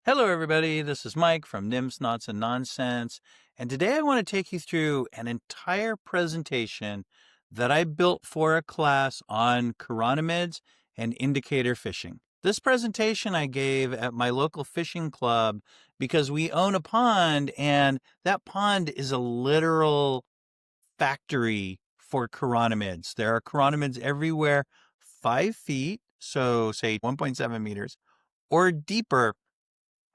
Hello, everybody. This is Mike from Nymphs, Knots, and Nonsense. And today I want to take you through an entire presentation that I built for a class on chironomids and indicator fishing. This presentation I gave at my local fishing club because we own a pond, and that pond is a literal factory for chironomids. There are chironomids everywhere, 5 feet, so say 1.7 meters, or deeper,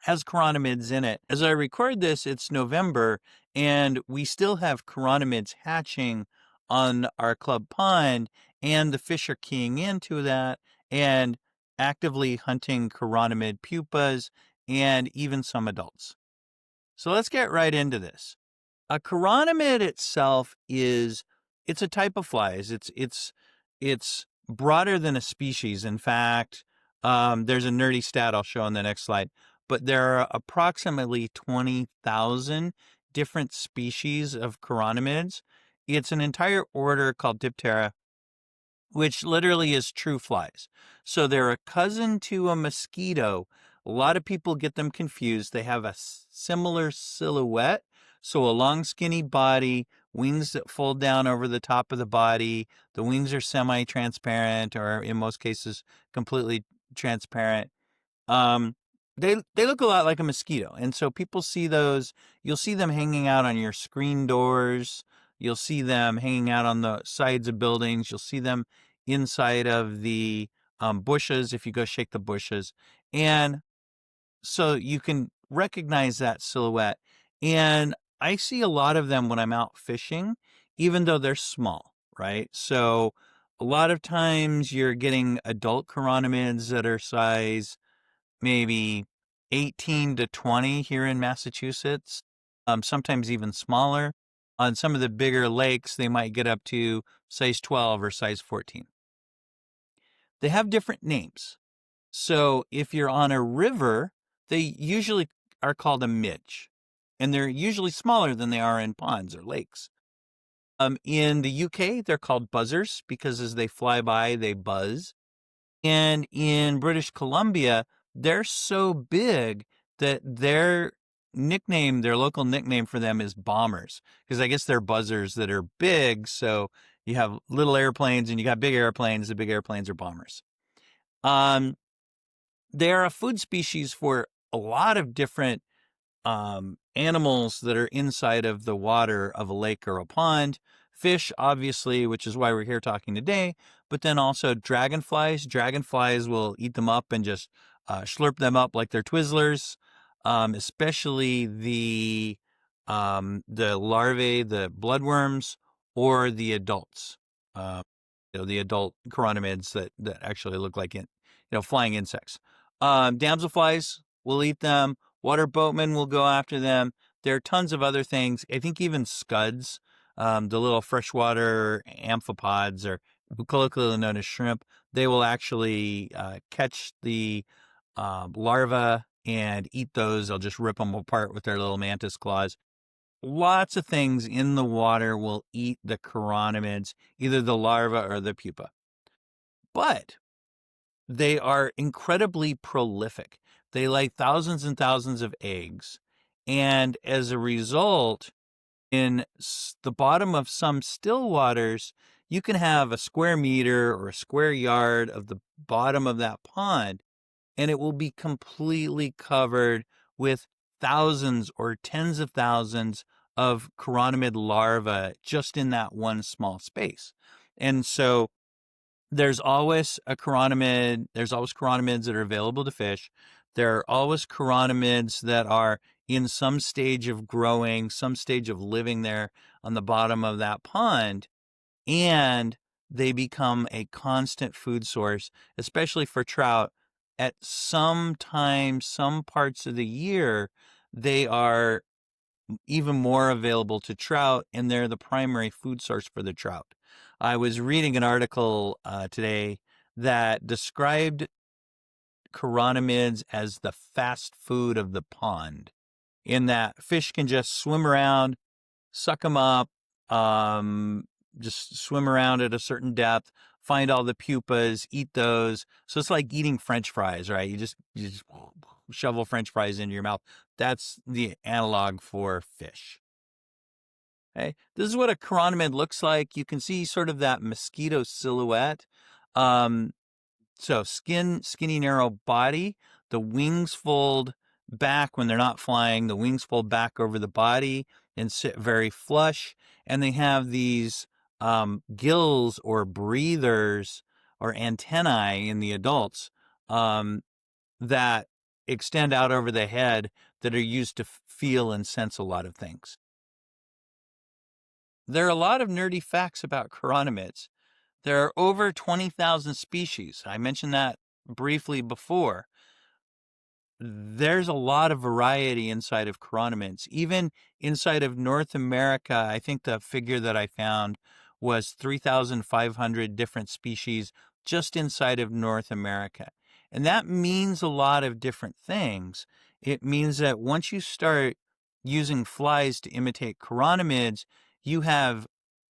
has chironomids in it. As I record this, it's November, and we still have chironomids hatching on our club pond, and the fish are keying into that and actively hunting chironomid pupas and even some adults. So let's get right into this. A chironomid itself it's a type of flies. It's broader than a species. In fact, there's a nerdy stat I'll show on the next slide, but there are approximately 20,000 different species of chironomids. It's an entire order called Diptera, which literally is true flies. So they're a cousin to a mosquito. A lot of people get them confused. They have a similar silhouette. So a long, skinny body, wings that fold down over the top of the body. The wings are semi-transparent, or in most cases, completely transparent. Um, they look a lot like a mosquito, and so people see those. You'll see them hanging out on your screen doors. You'll see them hanging out on the sides of buildings. You'll see them inside of the bushes if you go shake the bushes, and so you can recognize that silhouette. And I see a lot of them when I'm out fishing, even though they're small, right? So a lot of times you're getting adult chironomids that are size maybe 18 to 20 here in Massachusetts, sometimes even smaller. On some of the bigger lakes, they might get up to size 12 or size 14. They have different names. So if you're on a river, they usually are called a midge, and they're usually smaller than they are in ponds or lakes. In the UK, they're called buzzers because as they fly by, they buzz. And in British Columbia, they're so big that their local nickname for them is bombers, because I guess they're buzzers that are big. So you have little airplanes and you got big airplanes. The big airplanes are bombers. Um, they're a food species for a lot of different animals that are inside of the water of a lake or a pond. Fish, obviously, which is why we're here talking today, but then also dragonflies. Dragonflies will eat them up and just slurp them up like they're Twizzlers, especially the larvae, the bloodworms, or the adults. The adult chironomids that actually look like flying insects. Damselflies will eat them. Water boatmen will go after them. There are tons of other things. I think even scuds, the little freshwater amphipods, or colloquially known as shrimp, they will actually catch the larva and eat those. They'll just rip them apart with their little mantis claws. Lots of things in the water will eat the chironomids, either the larva or the pupa. But they are incredibly prolific. They lay thousands and thousands of eggs. And as a result, in the bottom of some still waters, you can have a square meter or a square yard of the bottom of that pond, and it will be completely covered with thousands or tens of thousands of chironomid larvae just in that one small space. And so there's always chironomids that are available to fish. There are always chironomids that are in some stage of growing, some stage of living there on the bottom of that pond, and they become a constant food source, especially for trout. At some parts of the year, they are even more available to trout, and they're the primary food source for the trout. I was reading an article today that described chironomids as the fast food of the pond, in that fish can just swim around, suck them up, just swim around at a certain depth, find all the pupas, eat those. So it's like eating French fries, right? You just shovel French fries into your mouth. That's the analog for fish. Okay, this is what a chironomid looks like. You can see sort of that mosquito silhouette. So skinny, narrow body. The wings fold back when they're not flying. The wings fold back over the body and sit very flush. And they have these gills or breathers or antennae in the adults that extend out over the head that are used to feel and sense a lot of things. There are a lot of nerdy facts about chironomids. There are over 20,000 species. I mentioned that briefly before. There's a lot of variety inside of chironomids. Even inside of North America, I think the figure that I found was 3,500 different species just inside of North America. And that means a lot of different things. It means that once you start using flies to imitate chironomids, you have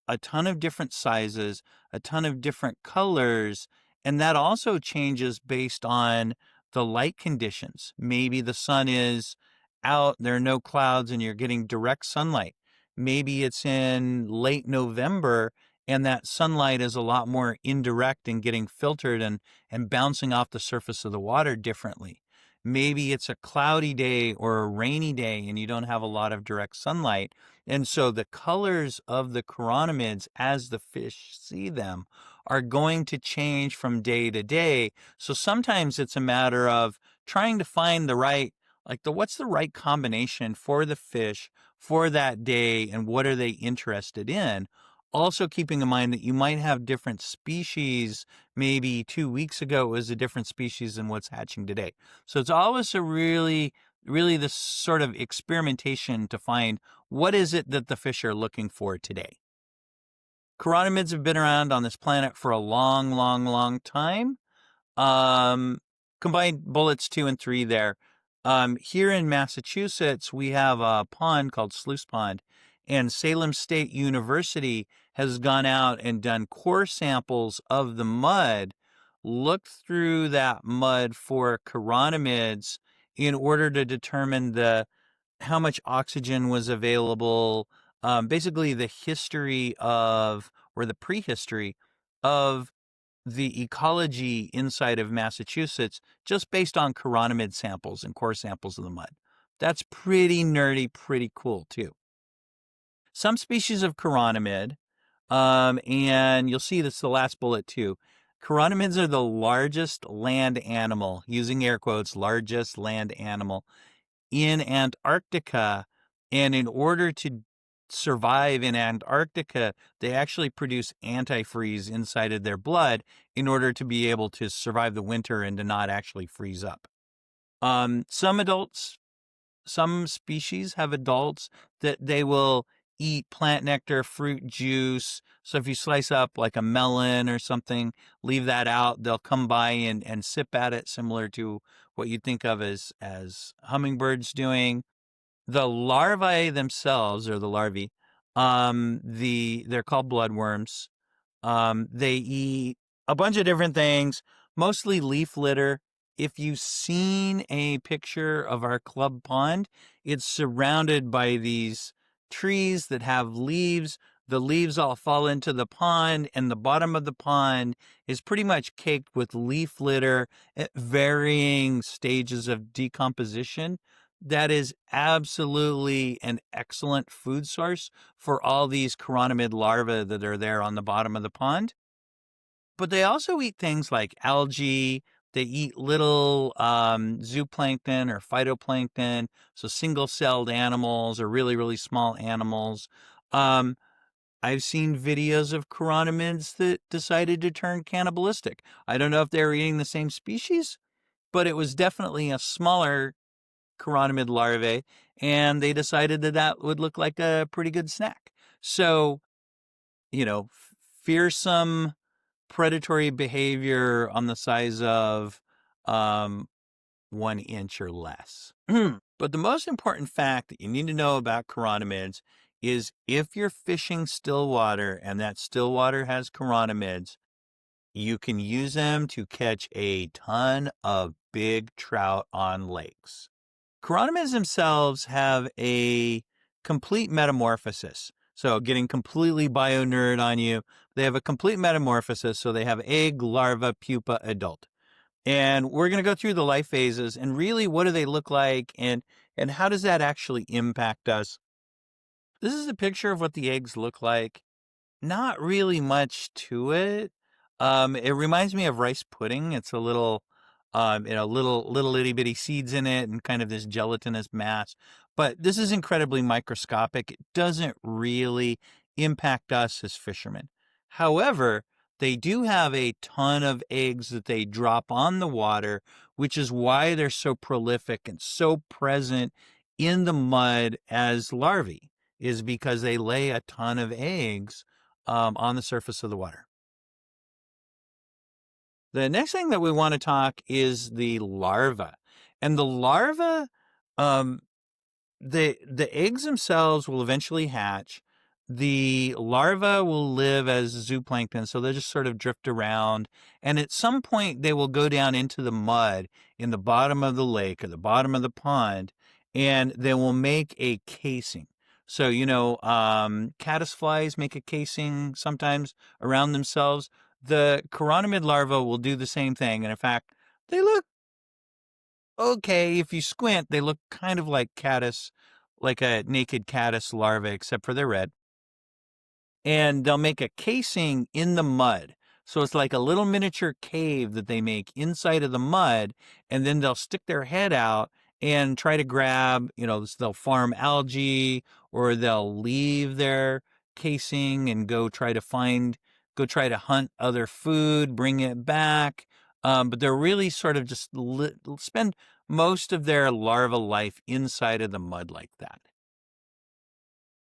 a ton of different sizes, a ton of different colors, and that also changes based on the light conditions. Maybe the sun is out, there are no clouds, and you're getting direct sunlight. Maybe it's in late November and that sunlight is a lot more indirect and getting filtered and bouncing off the surface of the water differently. Maybe it's a cloudy day or a rainy day and you don't have a lot of direct sunlight. And so the colors of the chironomids as the fish see them are going to change from day to day. So sometimes it's a matter of trying to find what's the right combination for the fish for that day and what are they interested in. Also keeping in mind that you might have different species. Maybe 2 weeks ago it was a different species than what's hatching today. So it's always a really this sort of experimentation to find what is it that the fish are looking for today. Chironomids have been around on this planet for a long, long, long time. Combined bullets 2 and 3 there. Here in Massachusetts, we have a pond called Sluice Pond, and Salem State University has gone out and done core samples of the mud, looked through that mud for chironomids in order to determine how much oxygen was available, basically the history of, or the prehistory of the ecology inside of Massachusetts just based on chironomid samples and core samples of the mud. That's pretty nerdy, pretty cool too. Some species of chironomid, and you'll see this the last bullet too. Chironomids are the largest land animal, using air quotes, largest land animal in Antarctica. And in order to survive in Antarctica, they actually produce antifreeze inside of their blood in order to be able to survive the winter and to not actually freeze up. Some species have adults that they will eat plant nectar, fruit juice. So if you slice up like a melon or something, leave that out, they'll come by and sip at it, similar to what you'd think of as hummingbirds doing. The larvae themselves, or the larvae, they're called bloodworms. They eat a bunch of different things, mostly leaf litter. If you've seen a picture of our club pond, it's surrounded by these trees that have leaves. The leaves all fall into the pond, and the bottom of the pond is pretty much caked with leaf litter at varying stages of decomposition. That is absolutely an excellent food source for all these chironomid larvae that are there on the bottom of the pond. But they also eat things like algae. They eat little zooplankton or phytoplankton, so single-celled animals or really, really small animals. I've seen videos of chironomids that decided to turn cannibalistic. I don't know if they were eating the same species, but it was definitely a smaller chironomid larvae, and they decided that would look like a pretty good snack. So, fearsome predatory behavior on the size of 1 inch or less. But the most important fact that you need to know about chironomids is if you're fishing stillwater and that stillwater has chironomids, You can use them to catch a ton of big trout on lakes. Chironomids themselves have a complete metamorphosis. So, getting completely bio nerd on you, they have a complete metamorphosis. So, they have egg, larva, pupa, adult. And we're going to go through the life phases and really what do they look like and how does that actually impact us? This is a picture of what the eggs look like. Not really much to it. It reminds me of rice pudding. It's a little, little itty bitty seeds in it and kind of this gelatinous mass. But this is incredibly microscopic. It doesn't really impact us as fishermen. However, they do have a ton of eggs that they drop on the water, which is why they're so prolific and so present in the mud as larvae, is because they lay a ton of eggs on the surface of the water. The next thing that we want to talk is the larva. And the larva, um, the eggs themselves will eventually hatch. The larva will live as zooplankton, so they'll just sort of drift around. And at some point, they will go down into the mud in the bottom of the lake or the bottom of the pond, and they will make a casing. So, caddis flies make a casing sometimes around themselves. The chironomid larva will do the same thing. And in fact, they look okay. If you squint, they look kind of like caddis, like a naked caddis larva, except for they're red. And they'll make a casing in the mud. So it's like a little miniature cave that they make inside of the mud, and then they'll stick their head out and try to grab, they'll farm algae or they'll leave their casing and go try to hunt other food, bring it back. But they're really sort of just spend most of their larva life inside of the mud like that.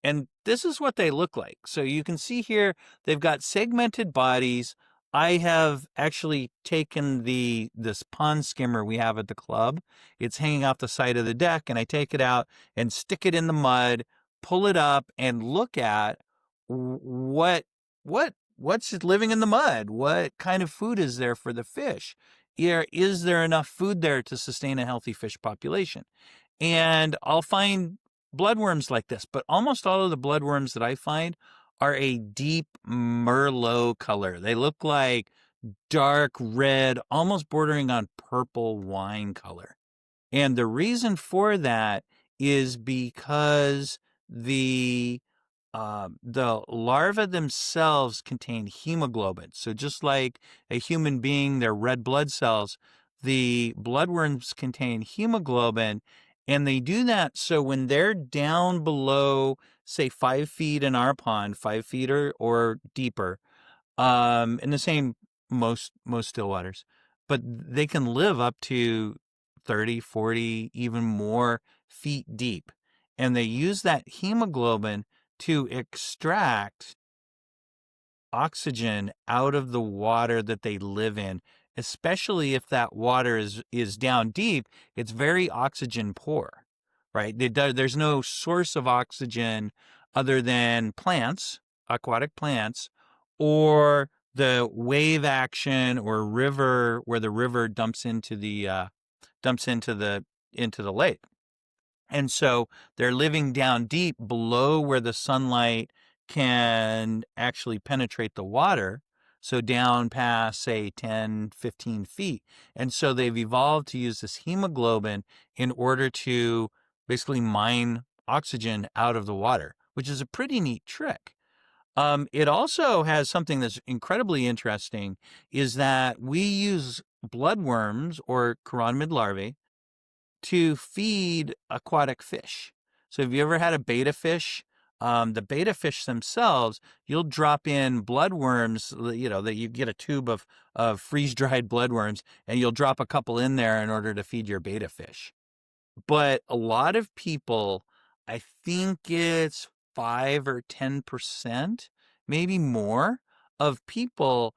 And this is what they look like. So you can see here, they've got segmented bodies. I have actually taken this pond skimmer we have at the club. It's hanging off the side of the deck, and I take it out and stick it in the mud, pull it up, and look at what's living in the mud. What kind of food is there for the fish? Is there enough food there to sustain a healthy fish population? And I'll find bloodworms like this, but almost all of the bloodworms that I find are a deep merlot color. They look like dark red, almost bordering on purple wine color. And the reason for that is because the larvae themselves contain hemoglobin. So just like a human being, their red blood cells, the bloodworms contain hemoglobin, and they do that so when they're down below, say, 5 feet in our pond, 5 feet or deeper, in the same most still waters, but they can live up to 30, 40, even more feet deep. And they use that hemoglobin to extract oxygen out of the water that they live in, especially if that water is down deep. It's very oxygen poor, right? There's no source of oxygen other than plants, aquatic plants, or the wave action or river where the river dumps into the lake. And so they're living down deep below where the sunlight can actually penetrate the water. So down past, say, 10, 15 feet. And so they've evolved to use this hemoglobin in order to basically mine oxygen out of the water, which is a pretty neat trick. It also has something that's incredibly interesting, is that we use bloodworms or chironomid larvae to feed aquatic fish. So have you ever had a betta fish? The betta fish themselves, you'll drop in bloodworms, that you get a tube of freeze-dried bloodworms, and you'll drop a couple in there in order to feed your betta fish. But a lot of people, I think it's 5 or 10%, maybe more, of people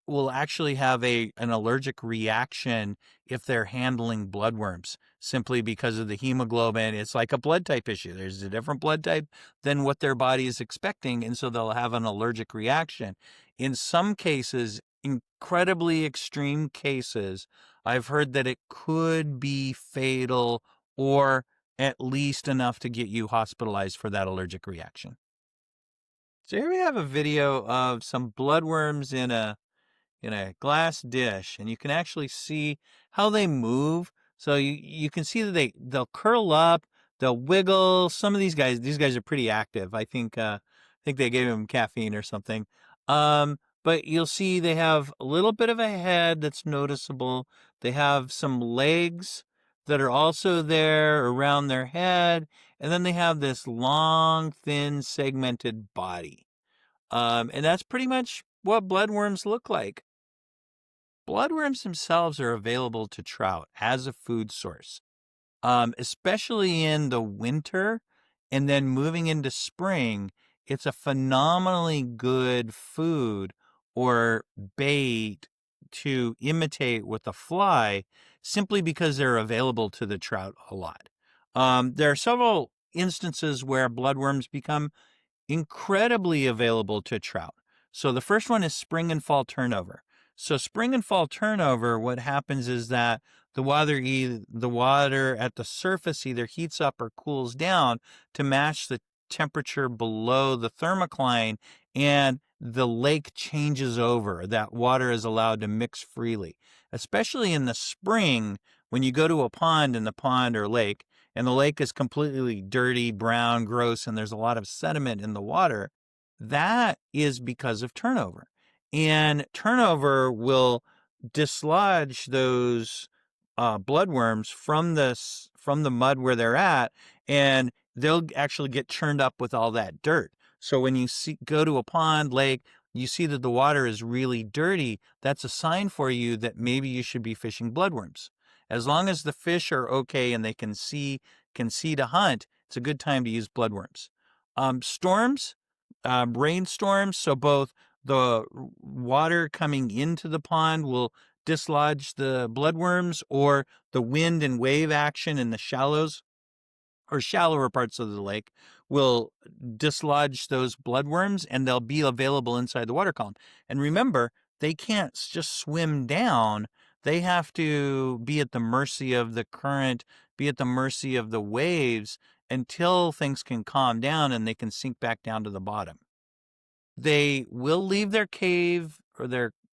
will actually have an allergic reaction if they're handling bloodworms, simply because of the hemoglobin. It's like a blood type issue. There's a different blood type than what their body is expecting, and so they'll have an allergic reaction. In some cases, incredibly extreme cases, I've heard that it could be fatal or at least enough to get you hospitalized for that allergic reaction. So here we have a video of some bloodworms in a glass dish, and you can actually see how they move. So you can see that they'll curl up, they'll wiggle. Some of these guys are pretty active. I think they gave them caffeine or something. But you'll see they have a little bit of a head that's noticeable. They have some legs that are also there around their head, and then they have this long, thin, segmented body. And that's pretty much what bloodworms look like. Bloodworms themselves are available to trout as a food source, especially in the winter and then moving into spring. It's a phenomenally good food or bait to imitate with a fly simply because they're available to the trout a lot. There are several instances where bloodworms become incredibly available to trout. So the first one is spring and fall turnover. So spring and fall turnover, what happens is that the water at the surface either heats up or cools down to match the temperature below the thermocline, and the lake changes over. That water is allowed to mix freely, especially in the spring when you go to a pond, in the pond or lake, and the lake is completely dirty, brown, gross, and there's a lot of sediment in the water. That is because of turnover. And turnover will dislodge those bloodworms from the mud where they're at, and they'll actually get churned up with all that dirt. So when you go to a pond, lake, you see that the water is really dirty, that's a sign for you that maybe you should be fishing bloodworms. As long as the fish are okay and they can see to hunt, it's a good time to use bloodworms. Storms, rainstorms, so both the water coming into the pond will dislodge the bloodworms, or the wind and wave action in the shallows or shallower parts of the lake will dislodge those bloodworms, and they'll be available inside the water column. And remember, they can't just swim down. They have to be at the mercy of the current, be at the mercy of the waves until things can calm down and they can sink back down to the bottom. They will leave their cave or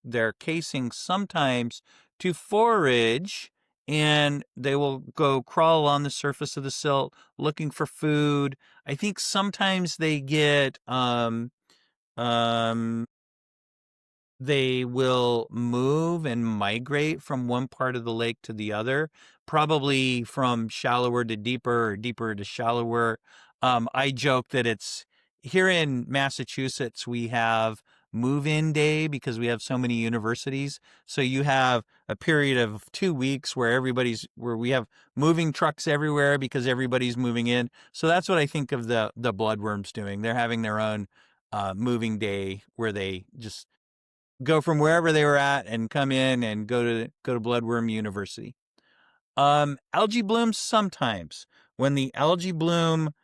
their casing sometimes to forage, and they will go crawl on the surface of the silt looking for food. I think sometimes they will move and migrate from one part of the lake to the other, probably from shallower to deeper or deeper to shallower. I joke that it's here in Massachusetts, we have move-in day because we have so many universities. So you have a period of 2 weeks where we have moving trucks everywhere because everybody's moving in. So that's what I think of the bloodworms doing. They're having their own moving day where they just go from wherever they were at and come in and go to Bloodworm University. Algae blooms sometimes. When the algae bloom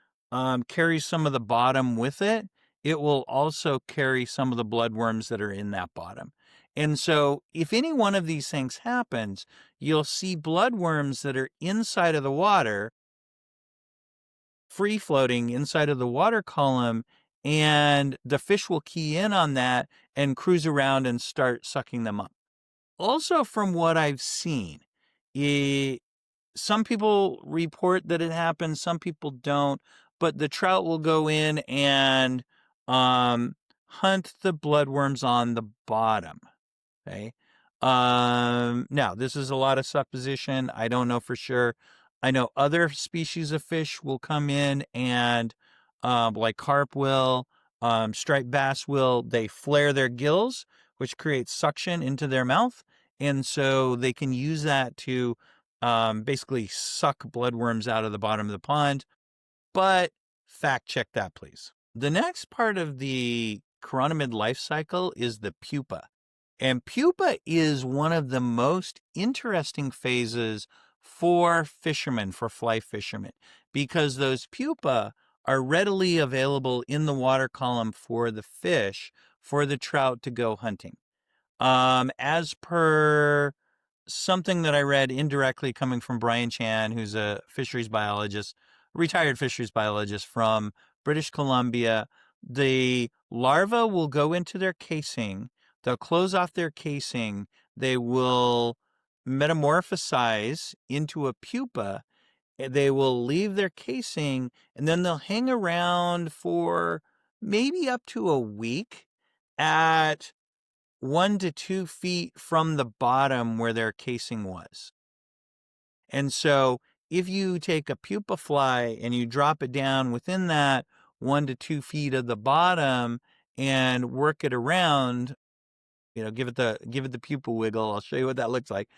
carries some of the bottom with it, it will also carry some of the bloodworms that are in that bottom. And so if any one of these things happens, you'll see bloodworms that are inside of the water, free floating inside of the water column, and the fish will key in on that and cruise around and start sucking them up. Also, from what I've seen, some people report that it happens, some people don't, but the trout will go in and hunt the bloodworms on the bottom. Okay. Now this is a lot of supposition. I don't know for sure. I know other species of fish will come in and, like carp will, striped bass will, they flare their gills, which creates suction into their mouth. And so they can use that to, basically suck bloodworms out of the bottom of the pond. But fact check that, please. The next part of the chironomid life cycle is the pupa. And pupa is one of the most interesting phases for fishermen, for fly fishermen, because those pupa are readily available in the water column for the fish, for the trout to go hunting. As per something that I read indirectly coming from Brian Chan, who's a fisheries biologist, retired fisheries biologist from British Columbia, the larva will go into their casing. They'll close off their casing. They will metamorphosize into a pupa. They will leave their casing and then they'll hang around for maybe up to a week at 1 to 2 feet from the bottom where their casing was. And so if you take a pupa fly and you drop it down within that 1 to 2 feet of the bottom and work it around, give it the pupa wiggle. I'll show you what that looks like.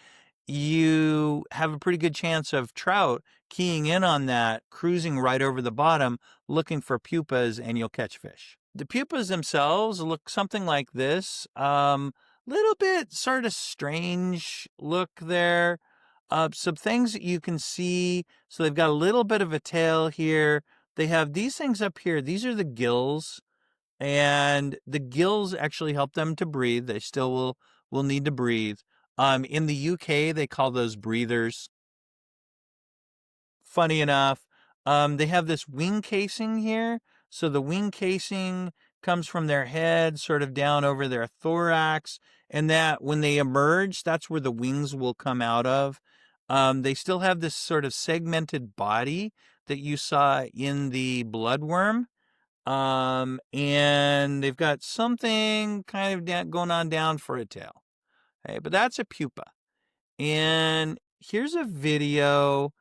You have a pretty good chance of trout keying in on that, cruising right over the bottom, looking for pupas, and you'll catch fish. The pupas themselves look something like this. Little bit sort of strange look there. Some things that you can see. So they've got a little bit of a tail here. They have these things up here. These are the gills. And the gills actually help them to breathe. They still will need to breathe. In the UK, they call those breathers. Funny enough, they have this wing casing here. So the wing casing comes from their head, sort of down over their thorax. And that when they emerge, that's where the wings will come out of. They still have this sort of segmented body that you saw in the bloodworm. And they've got something kind of going on down for a tail. Okay, but that's a pupa. And here's a video.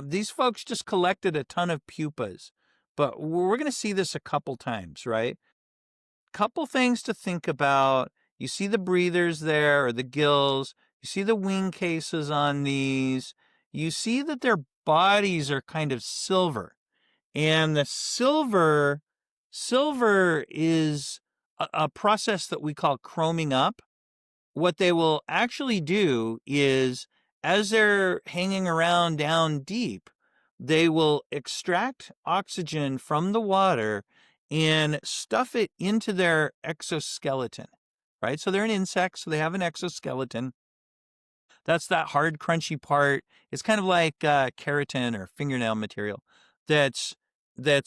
These folks just collected a ton of pupas, but we're going to see this a couple times, right? Couple things to think about. You see the breathers there, or the gills. You see the wing cases on these. You see that their bodies are kind of silver. And the silver is a process that we call chroming up. What they will actually do is, as they're hanging around down deep, they will extract oxygen from the water and stuff it into their exoskeleton, right? So they're an insect, so they have an exoskeleton. That's that hard, crunchy part. It's kind of like keratin or fingernail material that's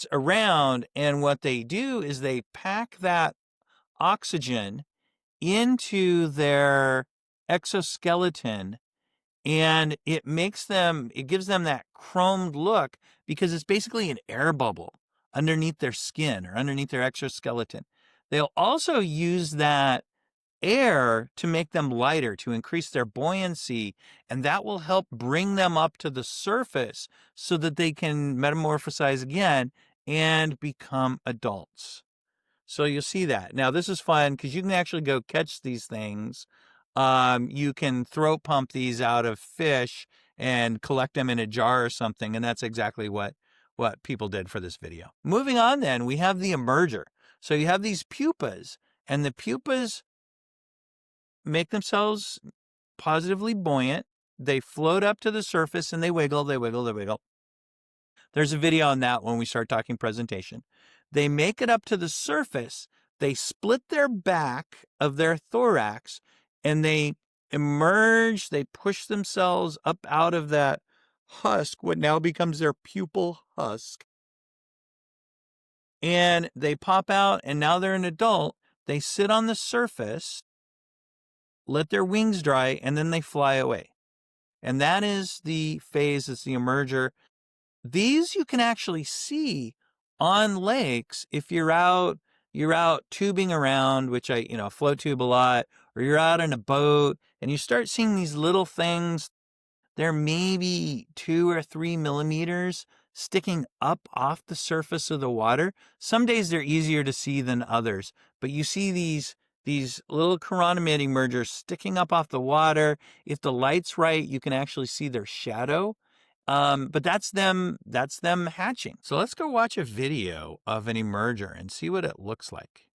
around. And what they do is they pack that oxygen into their exoskeleton, and it gives them that chromed look because it's basically an air bubble underneath their skin or underneath their exoskeleton. They'll also use that air to make them lighter, to increase their buoyancy, and that will help bring them up to the surface so that they can metamorphosize again and become adults. So you'll see that. Now, this is fun because you can actually go catch these things. You can throat pump these out of fish and collect them in a jar or something, and that's exactly what people did for this video. Moving on then, we have the emerger. So you have these pupas, and the pupas make themselves positively buoyant. They float up to the surface and they wiggle, they wiggle, they wiggle. There's a video on that when we start talking presentation. They make it up to the surface. They split their back of their thorax and they emerge. They push themselves up out of that husk, what now becomes their pupal husk. And they pop out and now they're an adult. They sit on the surface, let their wings dry, and then they fly away. And that is the phase, it's the emerger. These you can actually see on lakes if you're out tubing around, which I float tube a lot, or you're out in a boat and you start seeing these little things. They're maybe 2 or 3 millimeters sticking up off the surface of the water. Some days they're easier to see than others, but you see these little chironomid emergers sticking up off the water. If the light's right, you can actually see their shadow. But that's them hatching. So let's go watch a video of an emerger and see what it looks like.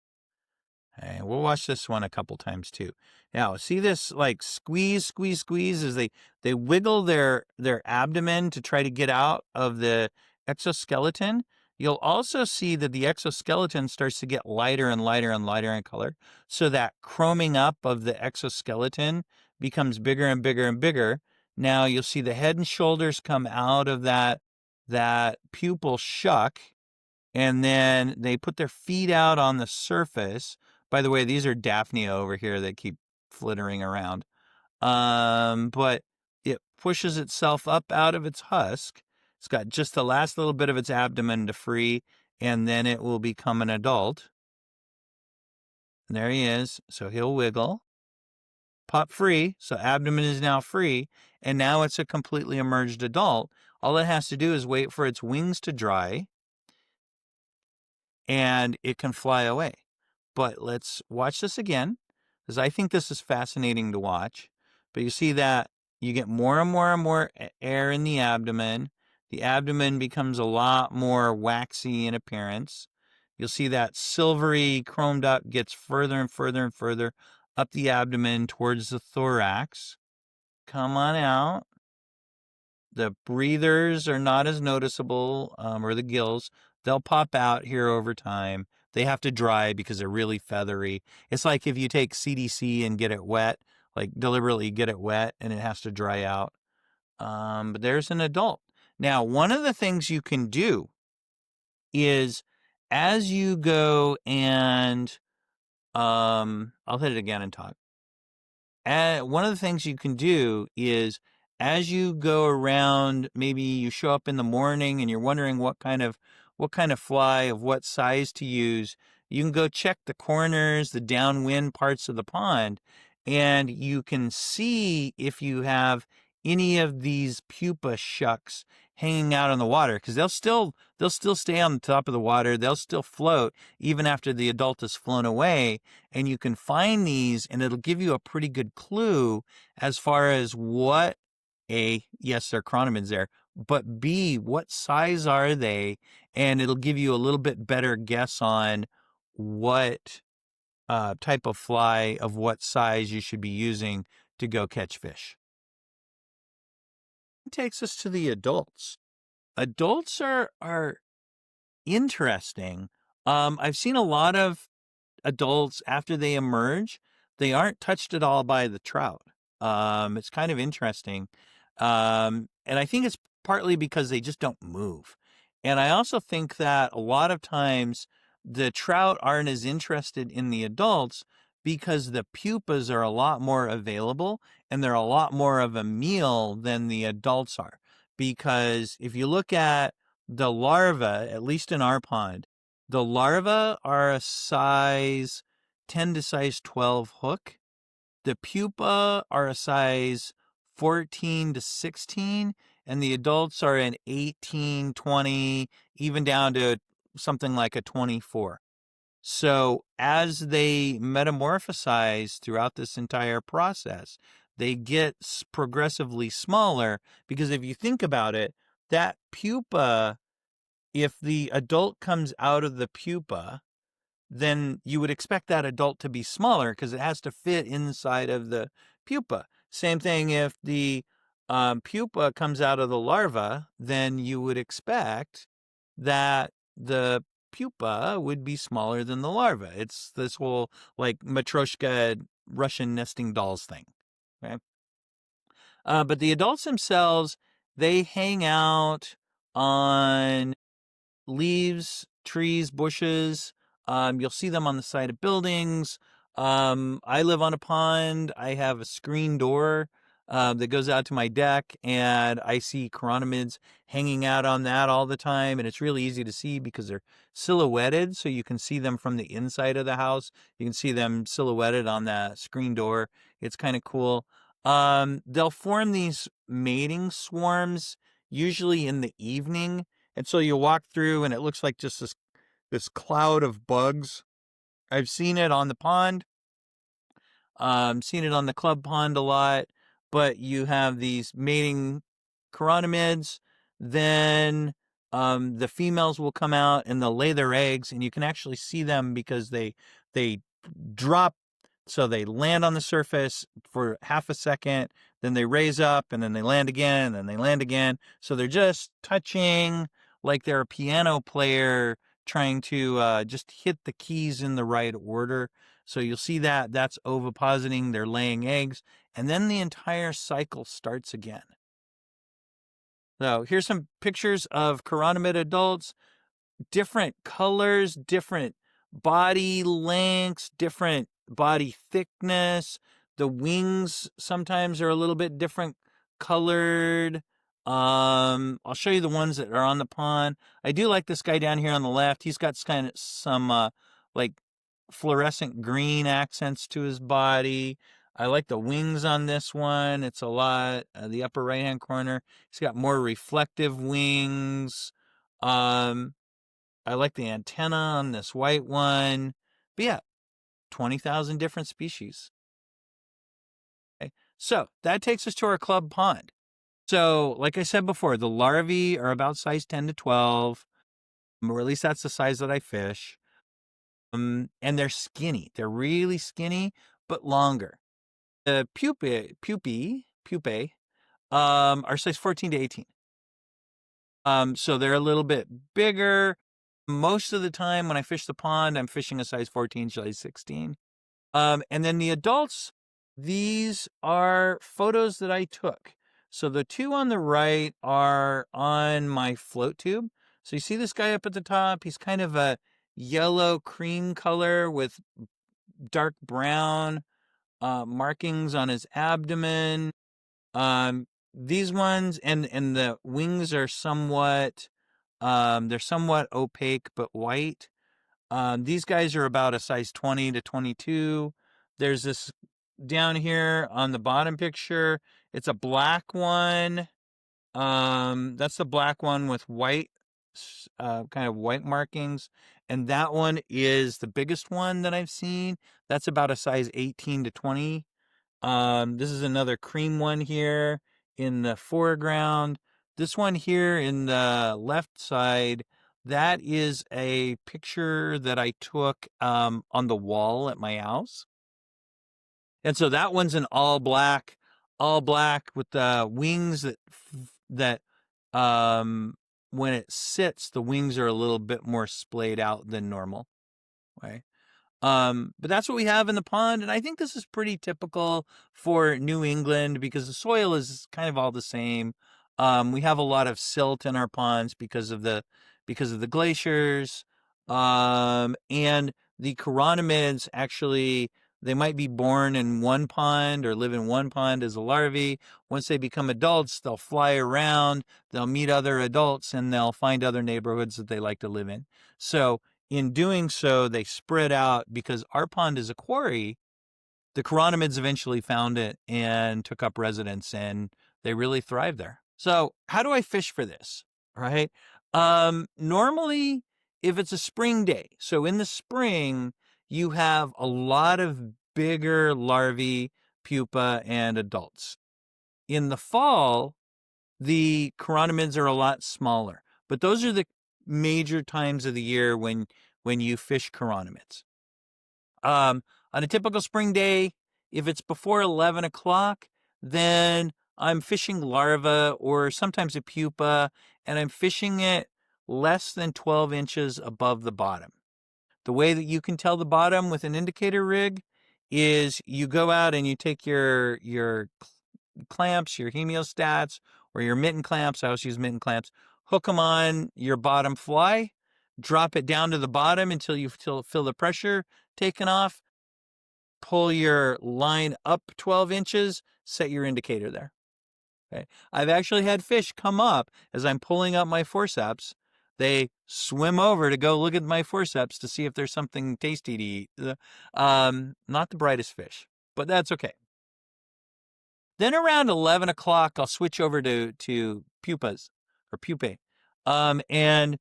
And we'll watch this one a couple times too. Now, see this like squeeze as they wiggle their abdomen to try to get out of the exoskeleton. You'll also see that the exoskeleton starts to get lighter and lighter and lighter in color. So that chroming up of the exoskeleton becomes bigger and bigger and bigger. Now you'll see the head and shoulders come out of that pupal shuck, and then they put their feet out on the surface. By the way, these are Daphnia over here that keep flittering around. But it pushes itself up out of its husk. It's got just the last little bit of its abdomen to free, and then it will become an adult. And there he is. So he'll wiggle, pop free. So abdomen is now free, and now it's a completely emerged adult. All it has to do is wait for its wings to dry, and it can fly away. But let's watch this again, because I think this is fascinating to watch. But you see that you get more and more and more air in the abdomen. The abdomen becomes a lot more waxy in appearance. You'll see that silvery chromed up gets further and further and further up the abdomen towards the thorax. Come on out. The breathers are not as noticeable, or the gills. They'll pop out here over time. They have to dry because they're really feathery. It's like if you take CDC and get it wet, like deliberately get it wet, and it has to dry out. But there's an adult. Now, one of the things you can do is as you go and, I'll hit it again and talk. One of the things you can do is as you go around, maybe you show up in the morning and you're wondering what kind of fly of what size to use. You can go check the corners, the downwind parts of the pond, and you can see if you have any of these pupa shucks hanging out on the water, because they'll still stay on the top of the water. They'll still float even after the adult has flown away, and you can find these, and it'll give you a pretty good clue as far as what yes, they're chironomids there, but B, what size are they? And it'll give you a little bit better guess on what type of fly of what size you should be using to go catch fish. It takes us to the adults. Adults are interesting. I've seen a lot of adults after they emerge, they aren't touched at all by the trout. It's kind of interesting. And I think it's partly because they just don't move. And I also think that a lot of times the trout aren't as interested in the adults because the pupas are a lot more available and they're a lot more of a meal than the adults are. Because if you look at the larva, at least in our pond, the larvae are a size 10 to size 12 hook. The pupa are a size 14 to 16, and the adults are an 18, 20, even down to something like a 24. So as they metamorphosize throughout this entire process, they get progressively smaller, because if you think about it, that pupa, if the adult comes out of the pupa, then you would expect that adult to be smaller because it has to fit inside of the pupa. Same thing if the pupa comes out of the larva, then you would expect that the pupa would be smaller than the larva. It's this whole like Matryoshka Russian nesting dolls thing. Okay? But the adults themselves, they hang out on leaves, trees, bushes. You'll see them on the side of buildings. I live on a pond. I have a screen door that goes out to my deck, and I see chironomids hanging out on that all the time. And it's really easy to see because they're silhouetted, so you can see them from the inside of the house. You can see them silhouetted on that screen door. It's kind of cool. They'll form these mating swarms usually in the evening. And so you walk through and it looks like just this cloud of bugs. I've seen it on the pond. Seen it on the club pond a lot. But you have these mating chironomids. Then the females will come out and they'll lay their eggs, and you can actually see them because they drop. So they land on the surface for half a second, then they raise up, and then they land again, and then they land again. So they're just touching like they're a piano player trying to just hit the keys in the right order. So you'll see that that's ovipositing, they're laying eggs, and then the entire cycle starts again. So here's some pictures of chironomid adults, different colors, different body lengths, different body thickness. The wings sometimes are a little bit different colored. I'll show you the ones that are on the pond. I do like this guy down here on the left. He's got kind of some like fluorescent green accents to his body. I like the wings on this one. It's a lot. The upper right hand corner, he's got more reflective wings. I like the antenna on this white one. But yeah, 20,000 different species. Okay. So that takes us to our club pond. So, like I said before, the larvae are about size 10 to 12, or at least that's the size that I fish. And they're skinny. They're really skinny, but longer. The pupae, are size 14 to 18. So they're a little bit bigger. Most of the time when I fish the pond, I'm fishing a size 14, size 16. And then the adults, these are photos that I took. So the two on the right are on my float tube. So you see this guy up at the top? He's kind of a yellow cream color with dark brown markings on his abdomen. These ones and the wings are somewhat they're somewhat opaque but white. These guys are about a size 20 to 22. There's this down here on the bottom picture. It's a black one. That's the black one with white, kind of white markings. And that one is the biggest one that I've seen. That's about a size 18 to 20. This is another cream one here in the foreground. This one here in the left side, that is a picture that I took on the wall at my house. And so that one's an all black with the wings that when it sits, the wings are a little bit more splayed out than normal. Right. But that's what we have in the pond, and I think this is pretty typical for New England because the soil is kind of all the same. We have a lot of silt in our ponds because of the glaciers. And the chironomids actually they might be born in one pond or live in one pond as a larvae. Once they become adults, they'll fly around, they'll meet other adults, and they'll find other neighborhoods that they like to live in. So in doing so, they spread out because our pond is a quarry. The chironomids eventually found it and took up residence, and they really thrive there. So how do I fish for this? Right? Normally, if it's a spring day, so in the spring, you have a lot of bigger larvae, pupa, and adults. In the fall, the chironomids are a lot smaller, but those are the major times of the year when you fish chironomids. On a typical spring day, if it's before 11 o'clock, then I'm fishing larva or sometimes a pupa, and I'm fishing it less than 12 inches above the bottom. The way that you can tell the bottom with an indicator rig is you go out and you take your clamps, your hemiostats, or your mitten clamps. I always use mitten clamps. Hook them on your bottom fly, drop it down to the bottom until you feel the pressure taken off. Pull your line up 12 inches, set your indicator there. Okay. I've actually had fish come up as I'm pulling up my forceps. They swim over to go look at my forceps to see if there's something tasty to eat. Not the brightest fish, but that's okay. Then around 11 o'clock, I'll switch over to pupas or pupae. And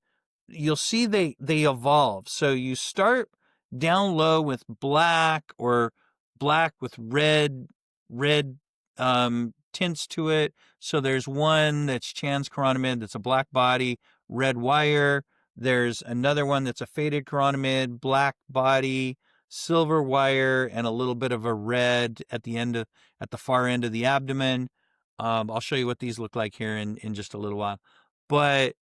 you'll see they evolve. So you start down low with black or black with red tints to it. So there's one that's Chan's chironomid that's a black body, red wire. There's another one that's a faded chironomid, black body, silver wire, and a little bit of a red at the far end of the abdomen. I'll show you what these look like here in just a little while. But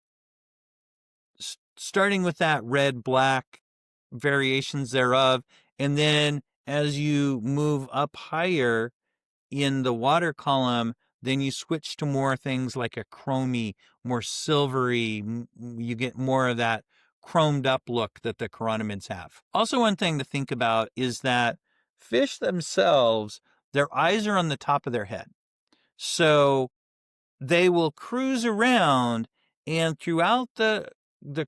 starting with that red, black variations thereof. And then as you move up higher in the water column, then you switch to more things like a chromey, more silvery. You get more of that chromed up look that the chironomids have. Also, one thing to think about is that fish themselves, their eyes are on the top of their head. So they will cruise around, and throughout the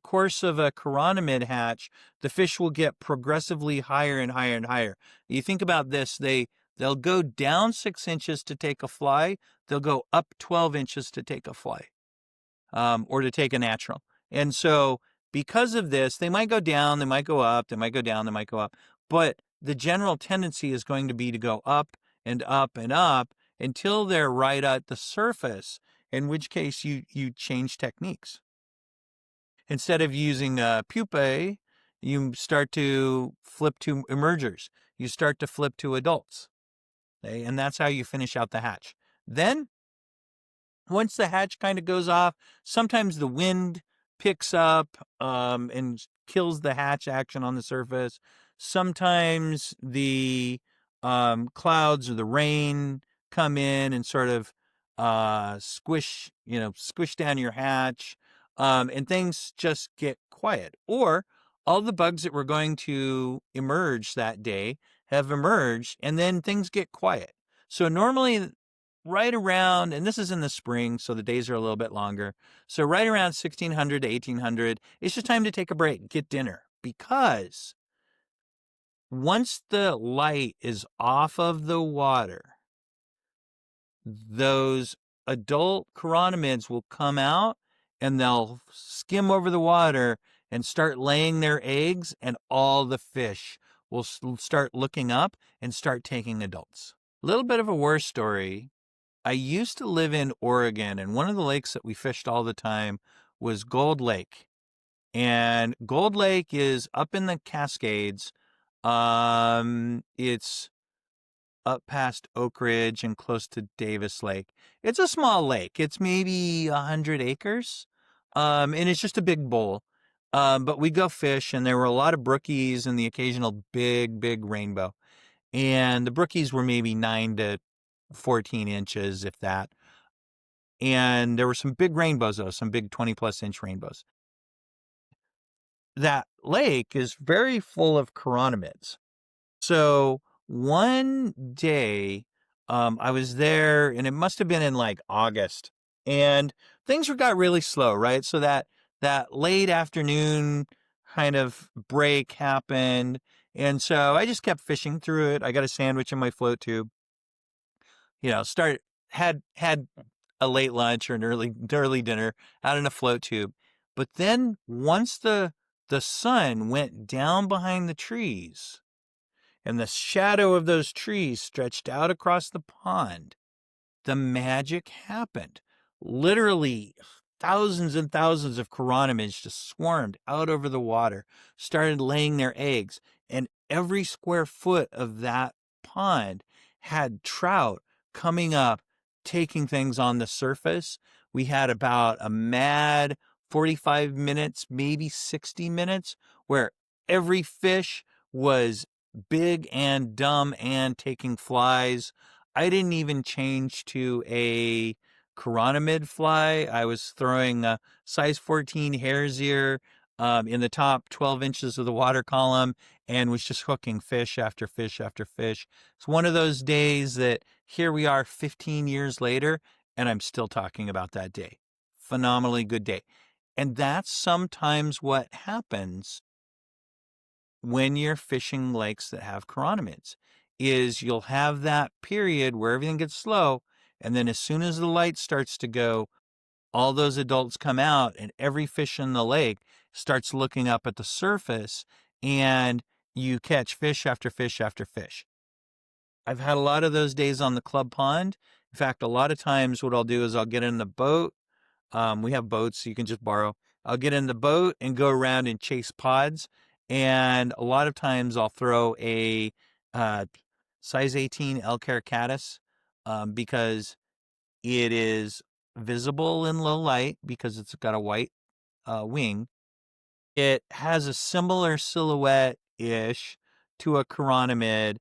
course of a chironomid hatch, the fish will get progressively higher and higher and higher. You think about this, they'll go down 6 inches to take a fly, they'll go up 12 inches to take a fly, or to take a natural. And so because of this, they might go down, they might go up, they might go down, they might go up, but the general tendency is going to be to go up and up and up until they're right at the surface, in which case you change techniques. Instead of using pupae, you start to flip to emergers. You start to flip to adults. Okay? And that's how you finish out the hatch. Then, once the hatch kind of goes off, sometimes the wind picks up and kills the hatch action on the surface. Sometimes the clouds or the rain come in and sort of squish down your hatch, and things just get quiet. Or all the bugs that were going to emerge that day have emerged, and then things get quiet. So normally, right around, and this is in the spring, so the days are a little bit longer. So right around 1600 to 1800, it's just time to take a break, get dinner, because once the light is off of the water, those adult chironomids will come out and they'll skim over the water and start laying their eggs, and all the fish will start looking up and start taking adults. A little bit of a war story. I used to live in Oregon, and one of the lakes that we fished all the time was Gold Lake. And Gold Lake is up in the Cascades. It's up past Oak Ridge and close to Davis Lake. It's a small lake. It's maybe 100 acres. And it's just a big bowl. But we go fish, and there were a lot of brookies and the occasional big rainbow. And the brookies were maybe 9 to 14 inches, if that. And there were some big rainbows, though, some big 20-plus inch rainbows. That lake is very full of chironomids. So one day, I was there, and it must have been in like August, and things got really slow, right? So that late afternoon kind of break happened, and so I just kept fishing through it. I got a sandwich in my float tube. Had a late lunch or an early dinner out in a float tube. But then once the sun went down behind the trees and the shadow of those trees stretched out across the pond, the magic happened. Literally thousands and thousands of chironomids just swarmed out over the water, started laying their eggs, and every square foot of that pond had trout coming up, taking things on the surface. We had about a mad 45 minutes, maybe 60 minutes, where every fish was big and dumb and taking flies. I didn't even change to a chironomid fly. I was throwing a size 14 hare's ear in the top 12 inches of the water column, and was just hooking fish after fish after fish. It's one of those days that here we are 15 years later, and I'm still talking about that day. Phenomenally good day. And that's sometimes what happens when you're fishing lakes that have chironomids, is you'll have that period where everything gets slow, and then as soon as the light starts to go, all those adults come out, and every fish in the lake starts looking up at the surface, and you catch fish after fish after fish. I've had a lot of those days on the club pond. In fact, a lot of times what I'll do is I'll get in the boat. We have boats you can just borrow. I'll get in the boat and go around and chase pods. And a lot of times I'll throw a size 18 elk hair caddis, because it is visible in low light because it's got a white wing. It has a similar silhouette-ish to a chironomid,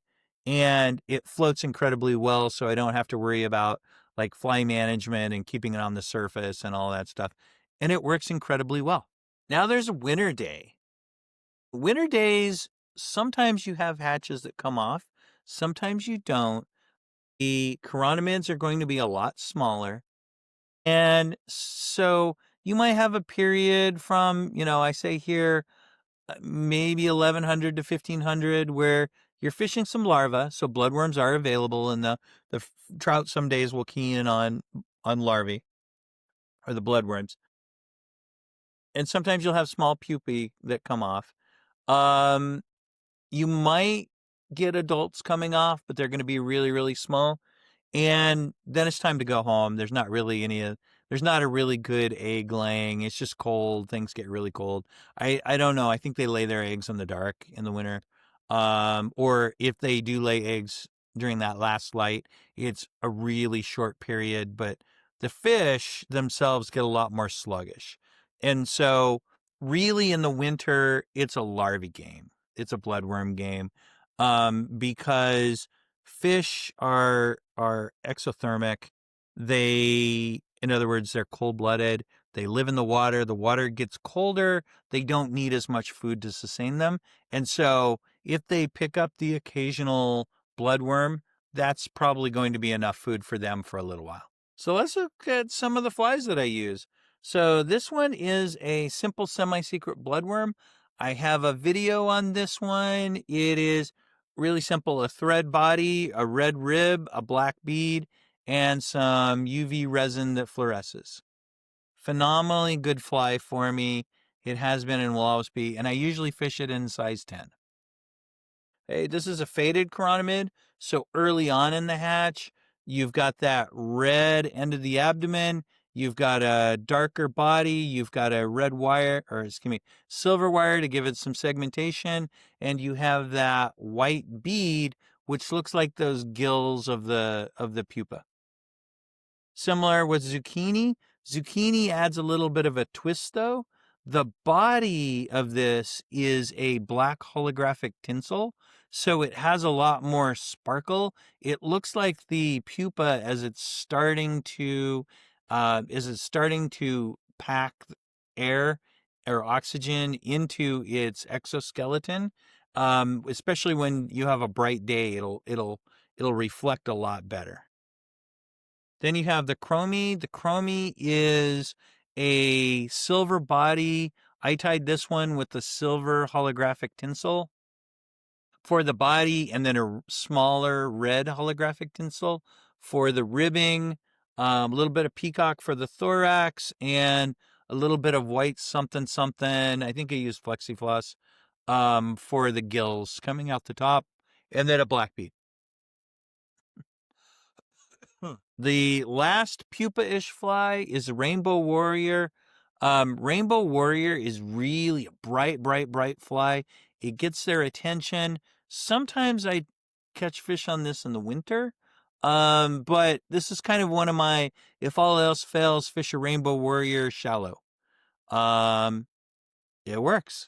and it floats incredibly well, so I don't have to worry about like fly management and keeping it on the surface and all that stuff. And it works incredibly well. Now there's a winter day. Winter days, sometimes you have hatches that come off, sometimes you don't. The chironomids are going to be a lot smaller. And so you might have a period from, I say here, maybe 1100 to 1500 where you're fishing some larvae. So bloodworms are available, and the trout some days will key in on larvae or the bloodworms. And sometimes you'll have small pupae that come off. You might get adults coming off, but they're going to be really, really small. And then it's time to go home. There's not really there's not a really good egg laying. It's just cold. Things get really cold. I don't know. I think they lay their eggs in the dark in the winter. Or if they do lay eggs during that last light, it's a really short period, but the fish themselves get a lot more sluggish. And so really in the winter, it's a larvae game. It's a bloodworm game. Because fish are exothermic. In other words, they're cold-blooded. They live in the water. The water gets colder. They don't need as much food to sustain them. And so if they pick up the occasional bloodworm, that's probably going to be enough food for them for a little while. So let's look at some of the flies that I use. So this one is a simple semi-secret bloodworm. I have a video on this one. It is really simple: a thread body, a red rib, a black bead, and some UV resin that fluoresces. Phenomenally good fly for me. It has been and will always be, and I usually fish it in size 10. Hey, this is a faded chironomid, so early on in the hatch, you've got that red end of the abdomen, you've got a darker body, you've got a red wire, or excuse me, silver wire to give it some segmentation, and you have that white bead, which looks like those gills of the pupa. Similar with zucchini. Zucchini adds a little bit of a twist though. The body of this is a black holographic tinsel, so it has a lot more sparkle. It looks like the pupa as it's starting to pack air or oxygen into its exoskeleton. Especially when you have a bright day, it'll reflect a lot better. Then you have the chromey. The chromey is a silver body. I tied this one with the silver holographic tinsel for the body, and then a smaller red holographic tinsel for the ribbing, a little bit of peacock for the thorax, and a little bit of white something something. I think I used Flexifloss for the gills coming out the top, and then a black bead. The last pupa-ish fly is a Rainbow Warrior. Rainbow Warrior is really a bright, bright, bright fly. It gets their attention. Sometimes I catch fish on this in the winter. But this is kind of one of my, if all else fails, fish a Rainbow Warrior shallow. It works.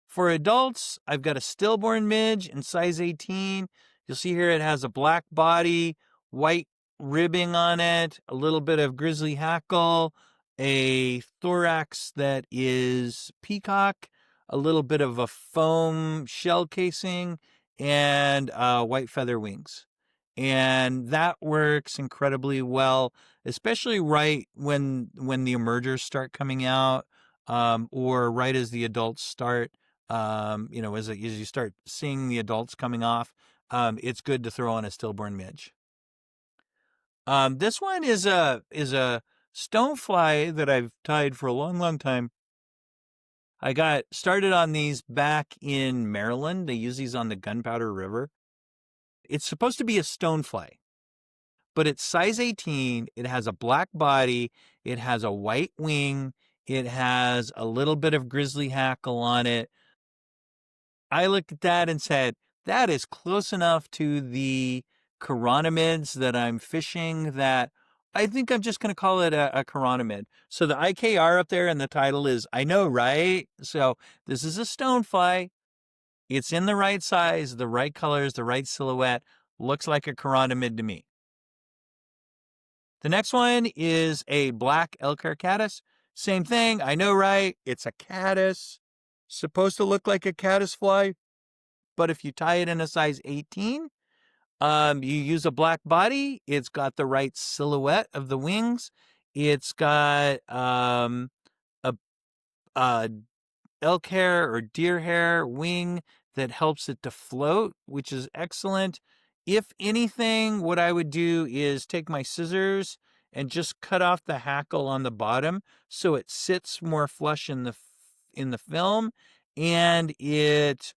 For adults, I've got a stillborn midge in size 18. You'll see here it has a black body, white ribbing on it, a little bit of grizzly hackle, a thorax that is peacock, a little bit of a foam shell casing, and white feather wings. And that works incredibly well, especially right when the emergers start coming out, or right as the adults start. As you start seeing the adults coming off, it's good to throw on a stillborn midge. This one is a stonefly that I've tied for a long, long time. I got started on these back in Maryland. They use these on the Gunpowder River. It's supposed to be a stonefly, but it's size 18. It has a black body. It has a white wing. It has a little bit of grizzly hackle on it. I looked at that and said, that is close enough to the chironomids that I'm fishing that I think I'm just going to call it a Chironomid. So the IKR up there and the title is, I know, right? So this is a Stonefly. It's in the right size, the right colors, the right silhouette. Looks like a Chironomid to me. The next one is a black elk-hair caddis. Same thing, I know, right? It's a caddis. Supposed to look like a caddis fly, but if you tie it in a size 18, you use a black body. It's got the right silhouette of the wings. It's got a, a elk hair or deer hair wing that helps it to float, which is excellent. If anything, what I would do is take my scissors and just cut off the hackle on the bottom so it sits more flush in the film, and it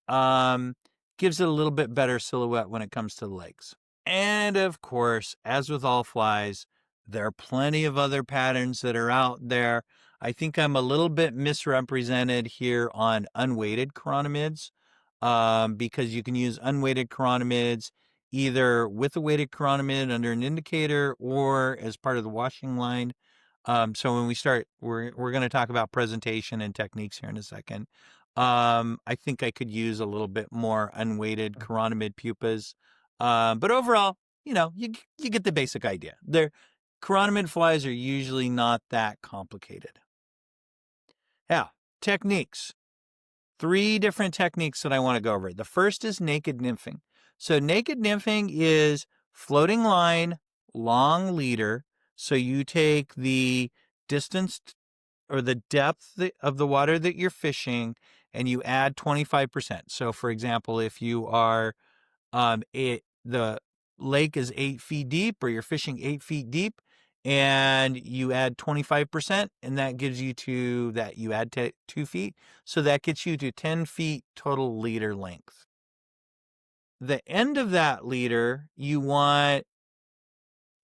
gives it a little bit better silhouette when it comes to the legs. And of course, as with all flies, there are plenty of other patterns that are out there. I think I'm a little bit misrepresented here on unweighted chironomids, because you can use unweighted chironomids either with a weighted chironomid under an indicator or as part of the washing line. So when we start, we're going to talk about presentation and techniques here in a second. I think I could use a little bit more unweighted Chironomid pupas. But overall, you get the basic idea. Chironomid flies are usually not that complicated. Now, techniques. 3 different techniques that I want to go over. The first is naked nymphing. So naked nymphing is floating line, long leader. So you take the distance or the depth of the water that you're fishing and you add 25%. So for example, if you are, the lake is 8 feet deep or you're fishing 8 feet deep and you add 25%, and that gives you you add 2 feet. So that gets you to 10 feet total leader length. The end of that leader, you want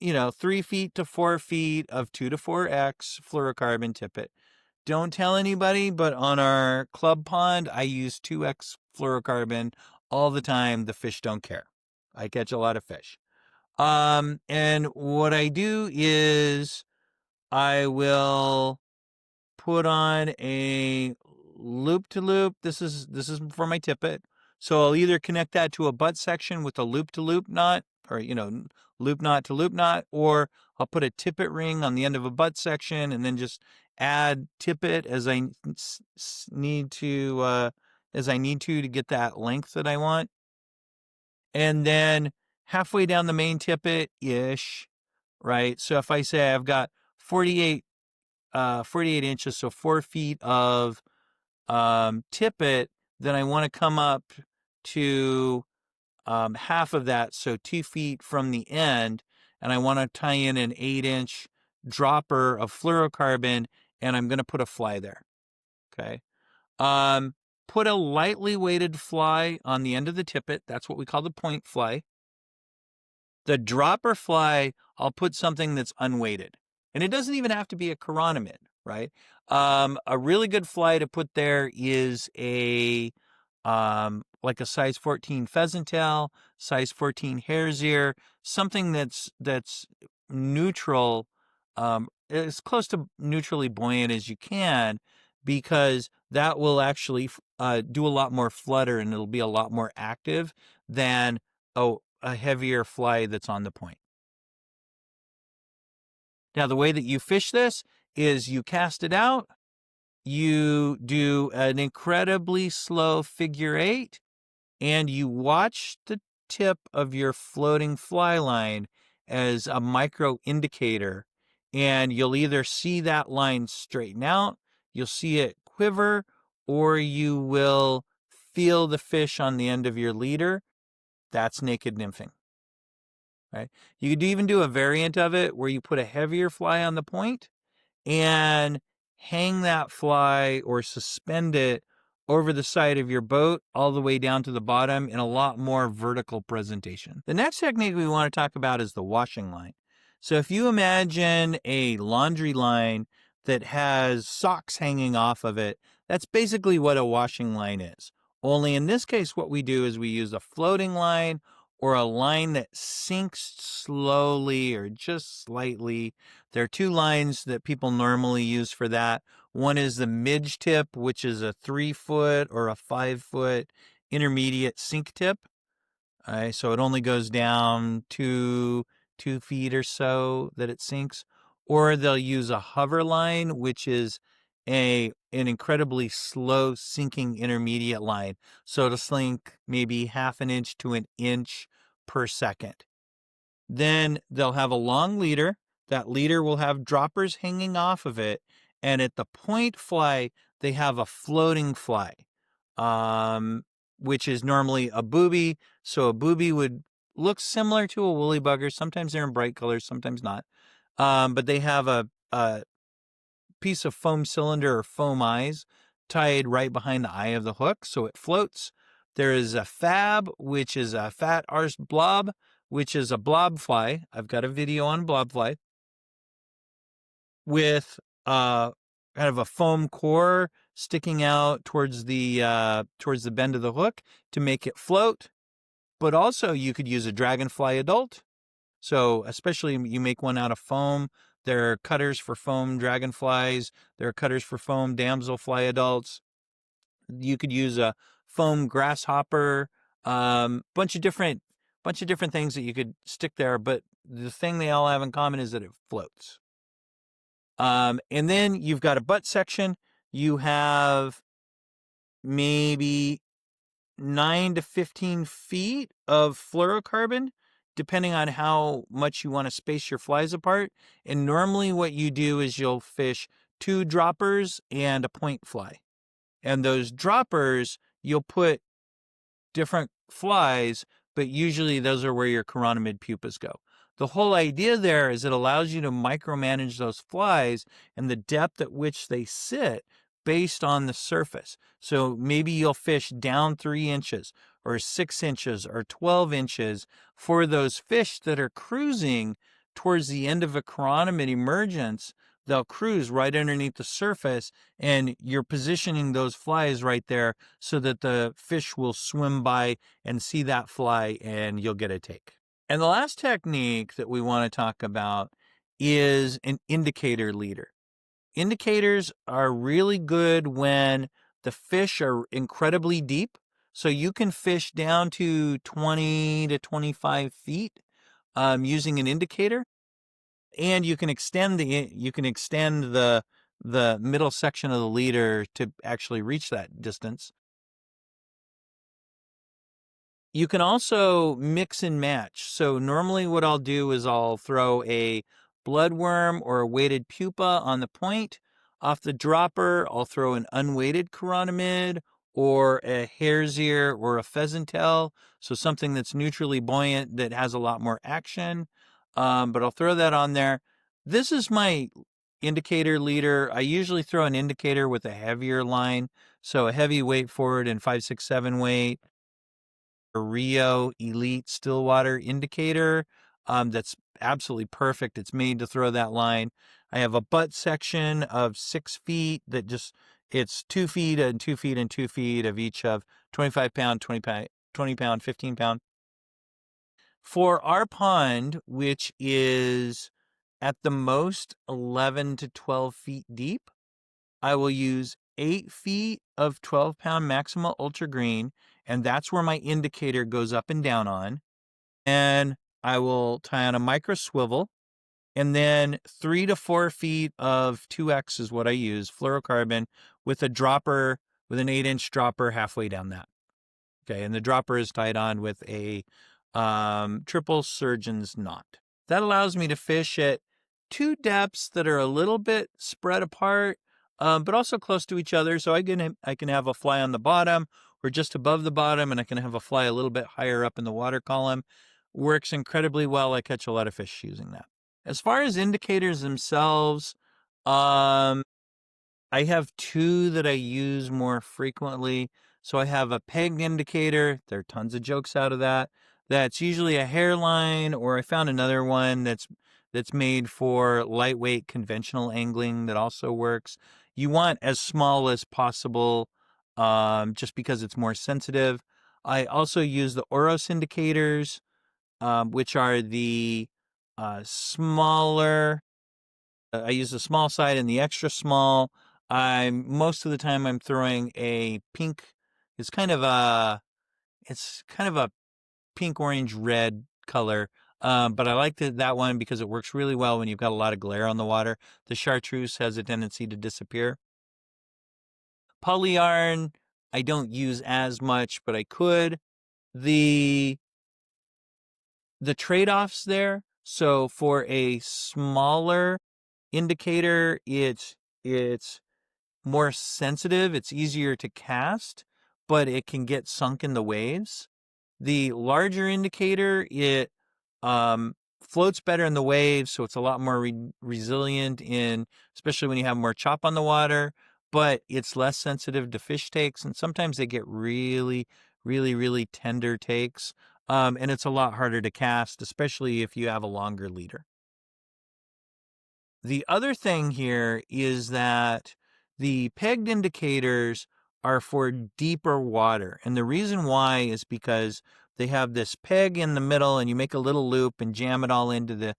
3 feet to 4 feet of 2 to 4x fluorocarbon tippet. Don't tell anybody, but on our club pond, I use 2x fluorocarbon all the time. The fish don't care. I catch a lot of fish. And what I do is I will put on a loop to loop. This is for my tippet. So I'll either connect that to a butt section with a loop to loop knot, or loop knot to loop knot, or I'll put a tippet ring on the end of a butt section and then just add tippet as I need to get that length that I want. And then halfway down the main tippet ish, right? So if I say I've got 48 inches, so 4 feet of tippet, then I want to come up to half of that, so 2 feet from the end, and I want to tie in an 8-inch dropper of fluorocarbon, and I'm going to put a fly there. Okay. Put a lightly weighted fly on the end of the tippet. That's what we call the point fly. The dropper fly, I'll put something that's unweighted. And it doesn't even have to be a chironomid, right? A really good fly to put there is like a size 14 pheasant tail, size 14 hare's ear, something that's neutral, as close to neutrally buoyant as you can, because that will actually do a lot more flutter and it'll be a lot more active than a heavier fly that's on the point. Now, the way that you fish this is you cast it out, you do an incredibly slow figure 8, and you watch the tip of your floating fly line as a micro indicator, and you'll either see that line straighten out, you'll see it quiver, or you will feel the fish on the end of your leader. That's naked nymphing. Right? You could even do a variant of it where you put a heavier fly on the point and hang that fly or suspend it over the side of your boat all the way down to the bottom in a lot more vertical presentation. The next technique we want to talk about is the washing line. So if you imagine a laundry line that has socks hanging off of it, that's basically what a washing line is. Only in this case, what we do is we use a floating line or a line that sinks slowly or just slightly. There are two lines that people normally use for that. One is the Midge tip, which is a 3-foot or a 5-foot intermediate sink tip. So it only goes down 2 feet or so that it sinks. Or they'll use a hover line, which is an incredibly slow sinking intermediate line. So it'll sink maybe half an inch to an inch per second. Then they'll have a long leader. That leader will have droppers hanging off of it. And at the point fly, they have a floating fly, which is normally a booby. So a booby would look similar to a woolly bugger. Sometimes they're in bright colors, sometimes not. But they have a piece of foam cylinder or foam eyes tied right behind the eye of the hook, so it floats. There is a fab, which is a fat arsed blob, which is a blob fly. I've got a video on blob fly with kind of a foam core sticking out towards the bend of the hook to make it float. But also you could use a dragonfly adult. So especially you make one out of foam. There are cutters for foam dragonflies. There are cutters for foam damselfly adults. You could use a foam grasshopper. Bunch of different things that you could stick there. But the thing they all have in common is that it floats. And then you've got a butt section. You have maybe 9 to 15 feet of fluorocarbon, depending on how much you want to space your flies apart. And normally what you do is you'll fish 2 droppers and a point fly. And those droppers, you'll put different flies, but usually those are where your Chironomid pupas go. The whole idea there is it allows you to micromanage those flies and the depth at which they sit based on the surface. So maybe you'll fish down 3 inches or 6 inches or 12 inches for those fish that are cruising towards the end of a chironomid emergence. They'll cruise right underneath the surface, and you're positioning those flies right there so that the fish will swim by and see that fly and you'll get a take. And the last technique that we want to talk about is an indicator leader. Indicators are really good when the fish are incredibly deep. So you can fish down to 20 to 25 feet using an indicator. And you can extend the middle section of the leader to actually reach that distance. You can also mix and match. So normally what I'll do is I'll throw a bloodworm or a weighted pupa on the point. Off the dropper, I'll throw an unweighted chironomid or a hare's ear or a pheasant tail. So something that's neutrally buoyant that has a lot more action. But I'll throw that on there. This is my indicator leader. I usually throw an indicator with a heavier line. So a heavy weight forward and 5, 6, 7 weight. Rio Elite Stillwater indicator that's absolutely perfect. It's made to throw that line. I have a butt section of 6 feet that it's 2 feet and 2 feet and 2 feet of each of 25 pound, 20 pound, 15 pound. For our pond, which is at the most 11 to 12 feet deep, I will use 8 feet of 12-pound Maxima Ultra Green, and that's where my indicator goes up and down on. And I will tie on a micro swivel, and then 3 to 4 feet of 2X is what I use, fluorocarbon, with a dropper, with an 8-inch dropper halfway down that. Okay, and the dropper is tied on with a triple surgeon's knot. That allows me to fish at 2 depths that are a little bit spread apart, but also close to each other. So I can have a fly on the bottom or just above the bottom, and I can have a fly a little bit higher up in the water column. Works incredibly well. I catch a lot of fish using that. As far as indicators themselves, I have 2 that I use more frequently. So I have a pegged indicator. There are tons of jokes out of that. That's usually a hairline, or I found another one that's made for lightweight conventional angling that also works. You want as small as possible, just because it's more sensitive. I also use the Oros indicators. which are the smaller. I use the small side and the extra small. Most of the time I'm throwing a pink. It's kind of a pink, orange, red color. But I like that one because it works really well when you've got a lot of glare on the water. The chartreuse has a tendency to disappear. Polyyarn, I don't use as much, but I could. The trade-offs there. So for a smaller indicator, it's more sensitive. It's easier to cast, but it can get sunk in the waves. The larger indicator, it floats better in the waves, so it's a lot more resilient especially when you have more chop on the water, but it's less sensitive to fish takes, and sometimes they get really, really, really tender takes, and it's a lot harder to cast, especially if you have a longer leader. The other thing here is that the pegged indicators are for deeper water. And the reason why is because they have this peg in the middle and you make a little loop and jam it all into the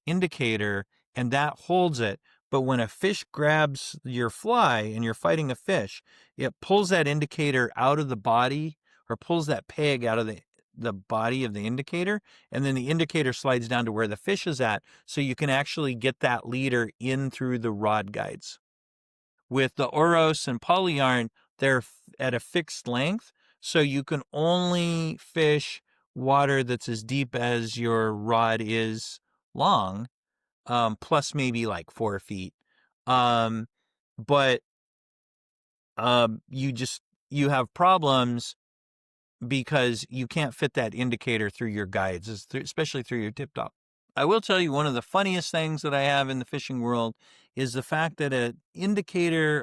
indicator, and that holds it. But when a fish grabs your fly and you're fighting a fish, it pulls that indicator out of the body, or pulls that peg out of the body of the indicator, and then the indicator slides down to where the fish is at, so you can actually get that leader in through the rod guides. With the Oros and polyyarn, they're at a fixed length, so you can only fish water that's as deep as your rod is long, plus maybe like 4 feet. But you have problems because you can't fit that indicator through your guides, especially through your tip top. I will tell you, one of the funniest things that I have in the fishing world is the fact that a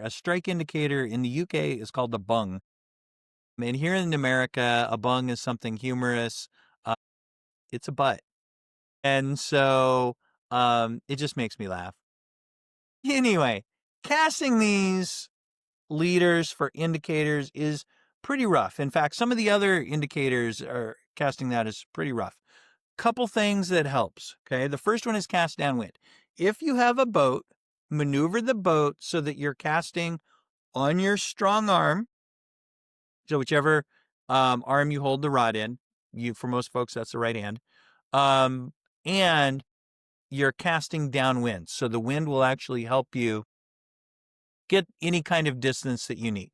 strike indicator in the UK is called a bung. And here in America, a bung is something humorous. It's a butt. And so it just makes me laugh. Anyway, casting these leaders for indicators is pretty rough. In fact, some of the other indicators are casting that is pretty rough. Couple things that helps. Okay. The first one is cast downwind. If you have a boat, maneuver the boat so that you're casting on your strong arm. So whichever arm you hold the rod in, for most folks, that's the right hand. And you're casting downwind. So the wind will actually help you get any kind of distance that you need.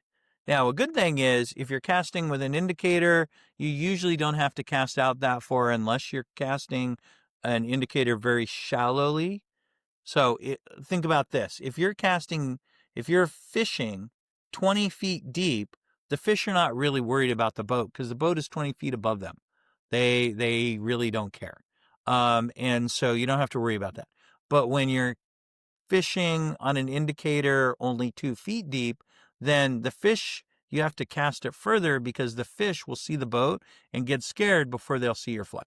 Now, a good thing is if you're casting with an indicator, you usually don't have to cast out that far unless you're casting an indicator very shallowly. So think about this. If you're fishing 20 feet deep, the fish are not really worried about the boat because the boat is 20 feet above them. They really don't care. And so you don't have to worry about that. But when you're fishing on an indicator only 2 feet deep, then the fish, you have to cast it further because the fish will see the boat and get scared before they'll see your fly.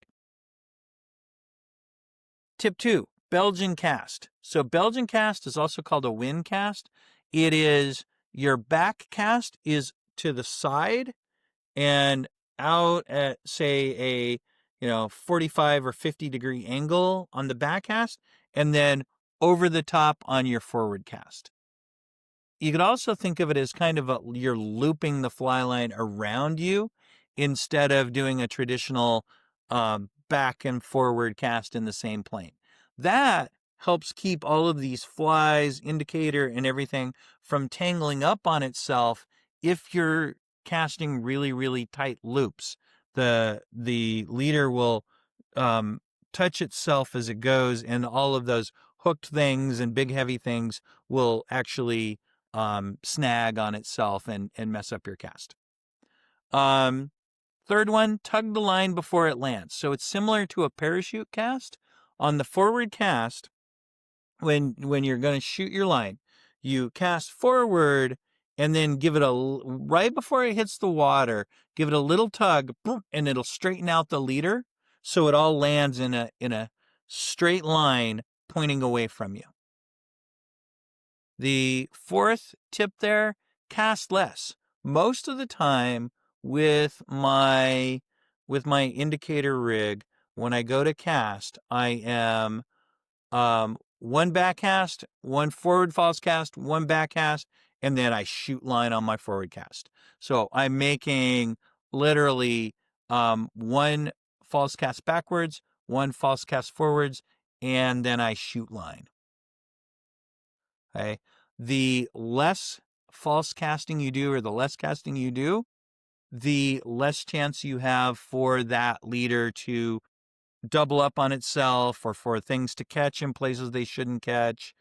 Tip 2, Belgian cast. So Belgian cast is also called a wind cast. It is your back cast is to the side and out at, say, a 45 or 50 degree angle on the back cast, and then over the top on your forward cast. You could also think of it as kind of you're looping the fly line around you instead of doing a traditional back and forward cast in the same plane. That helps keep all of these flies, indicator, and everything from tangling up on itself if you're casting really, really tight loops. The leader will touch itself as it goes, and all of those hooked things and big heavy things will actually snag on itself and mess up your cast. Third one, tug the line before it lands. So it's similar to a parachute cast. On the forward cast, when you're going to shoot your line, you cast forward and then give it right before it hits the water, give it a little tug, and it'll straighten out the leader so it all lands in a straight line pointing away from you. The fourth tip there, cast less. Most of the time with my indicator rig, when I go to cast, I am one back cast, one forward false cast, one back cast, and then I shoot line on my forward cast. So I'm making literally one false cast backwards, one false cast forwards, and then I shoot line. Okay. The less false casting you do, or the less casting you do, the less chance you have for that leader to double up on itself, or for things to catch in places they shouldn't catch.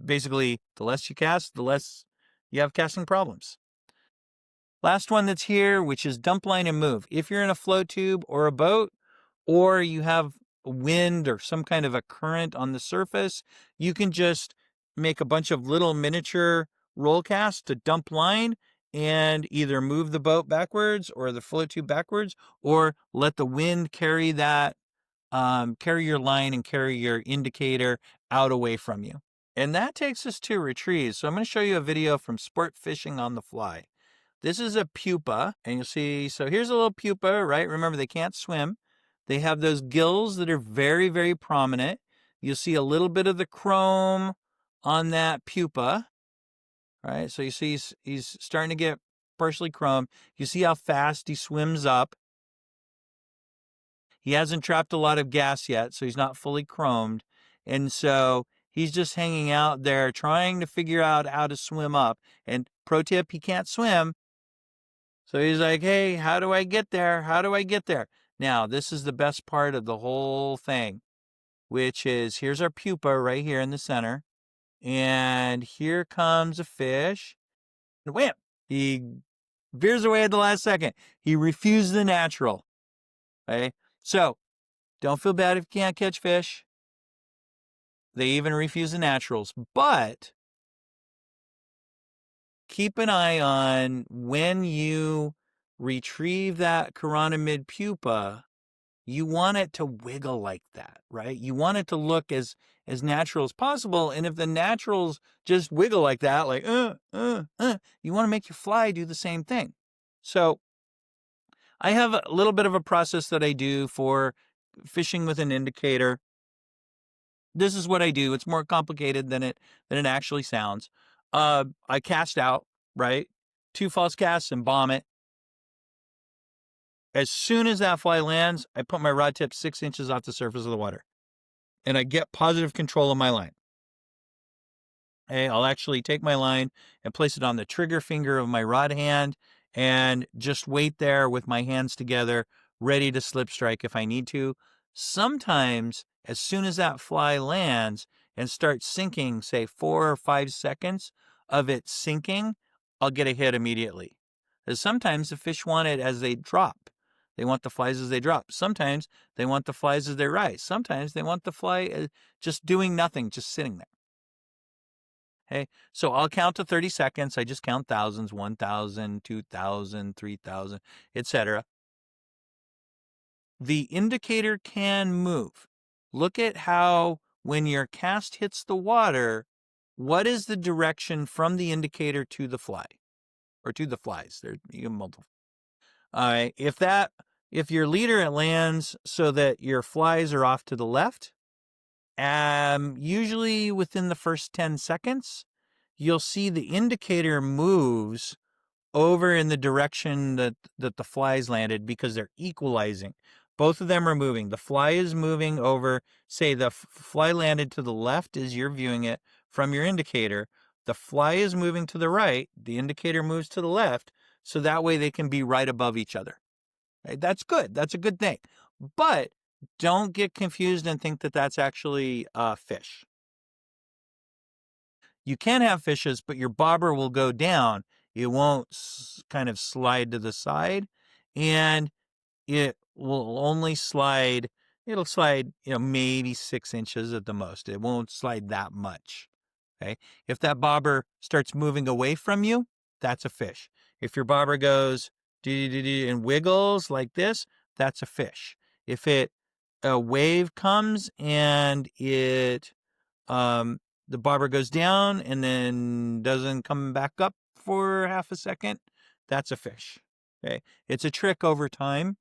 Basically, the less you cast, the less you have casting problems. Last one that's here, which is dump line and move. If you're in a float tube or a boat, or you have wind or some kind of a current on the surface, you can just make a bunch of little miniature roll casts to dump line and either move the boat backwards or the float tube backwards, or let the wind carry that, carry your line and carry your indicator out away from you. And that takes us to retrieves. So I'm going to show you a video from Sport Fishing on the Fly. This is a pupa, and you'll see, so here's a little pupa, right? Remember, they can't swim. They have those gills that are very, very prominent. You'll see a little bit of the chrome on that pupa, right? So you see he's starting to get partially chrome. You see how fast he swims up. He hasn't trapped a lot of gas yet, so he's not fully chromed. And so he's just hanging out there trying to figure out how to swim up. And pro tip, he can't swim. So he's like, hey, how do I get there? How do I get there? Now, this is the best part of the whole thing, which is, here's our pupa right here in the center. And here comes a fish. And wham! He veers away at the last second. He refused the natural. Okay? So, don't feel bad if you can't catch fish. They even refuse the naturals. But keep an eye on when you retrieve that Chironomid pupa, you want it to wiggle like that, right? You want it to look as natural as possible. And if the naturals just wiggle like that, like, you want to make your fly do the same thing. So I have a little bit of a process that I do for fishing with an indicator. This is what I do. It's more complicated than it actually sounds. I cast out, right? 2 false casts and bomb it. As soon as that fly lands, I put my rod tip 6 inches off the surface of the water, and I get positive control of my line. Okay, I'll actually take my line and place it on the trigger finger of my rod hand and just wait there with my hands together, ready to slip strike if I need to. Sometimes, as soon as that fly lands and starts sinking, say 4 or 5 seconds of it sinking, I'll get a hit immediately. Because sometimes the fish want it as they drop. They want the flies as they drop. Sometimes they want the flies as they rise. Sometimes they want the fly just doing nothing, just sitting there. Okay, so I'll count to 30 seconds. I just count thousands, 1,000, 2,000, 3,000, etc. The indicator can move. Look at how when your cast hits the water, what is the direction from the indicator to the fly, or to the flies? There, you can multiple. All right, if your leader lands so that your flies are off to the left, usually within the first 10 seconds, you'll see the indicator moves over in the direction that the flies landed, because they're equalizing. Both of them are moving. The fly is moving over, say the fly landed to the left as you're viewing it from your indicator. The fly is moving to the right. The indicator moves to the left. So that way they can be right above each other. Right? That's good. That's a good thing. But don't get confused and think that that's actually a fish. You can have fishes, but your bobber will go down. It won't kind of slide to the side, and it will only slide. It'll slide, maybe 6 inches at the most. It won't slide that much. Okay. If that bobber starts moving away from you, that's a fish. If your bobber goes and wiggles like this, that's a fish. If a wave comes and the bobber goes down and then doesn't come back up for half a second, that's a fish. Okay. It's a trick over time.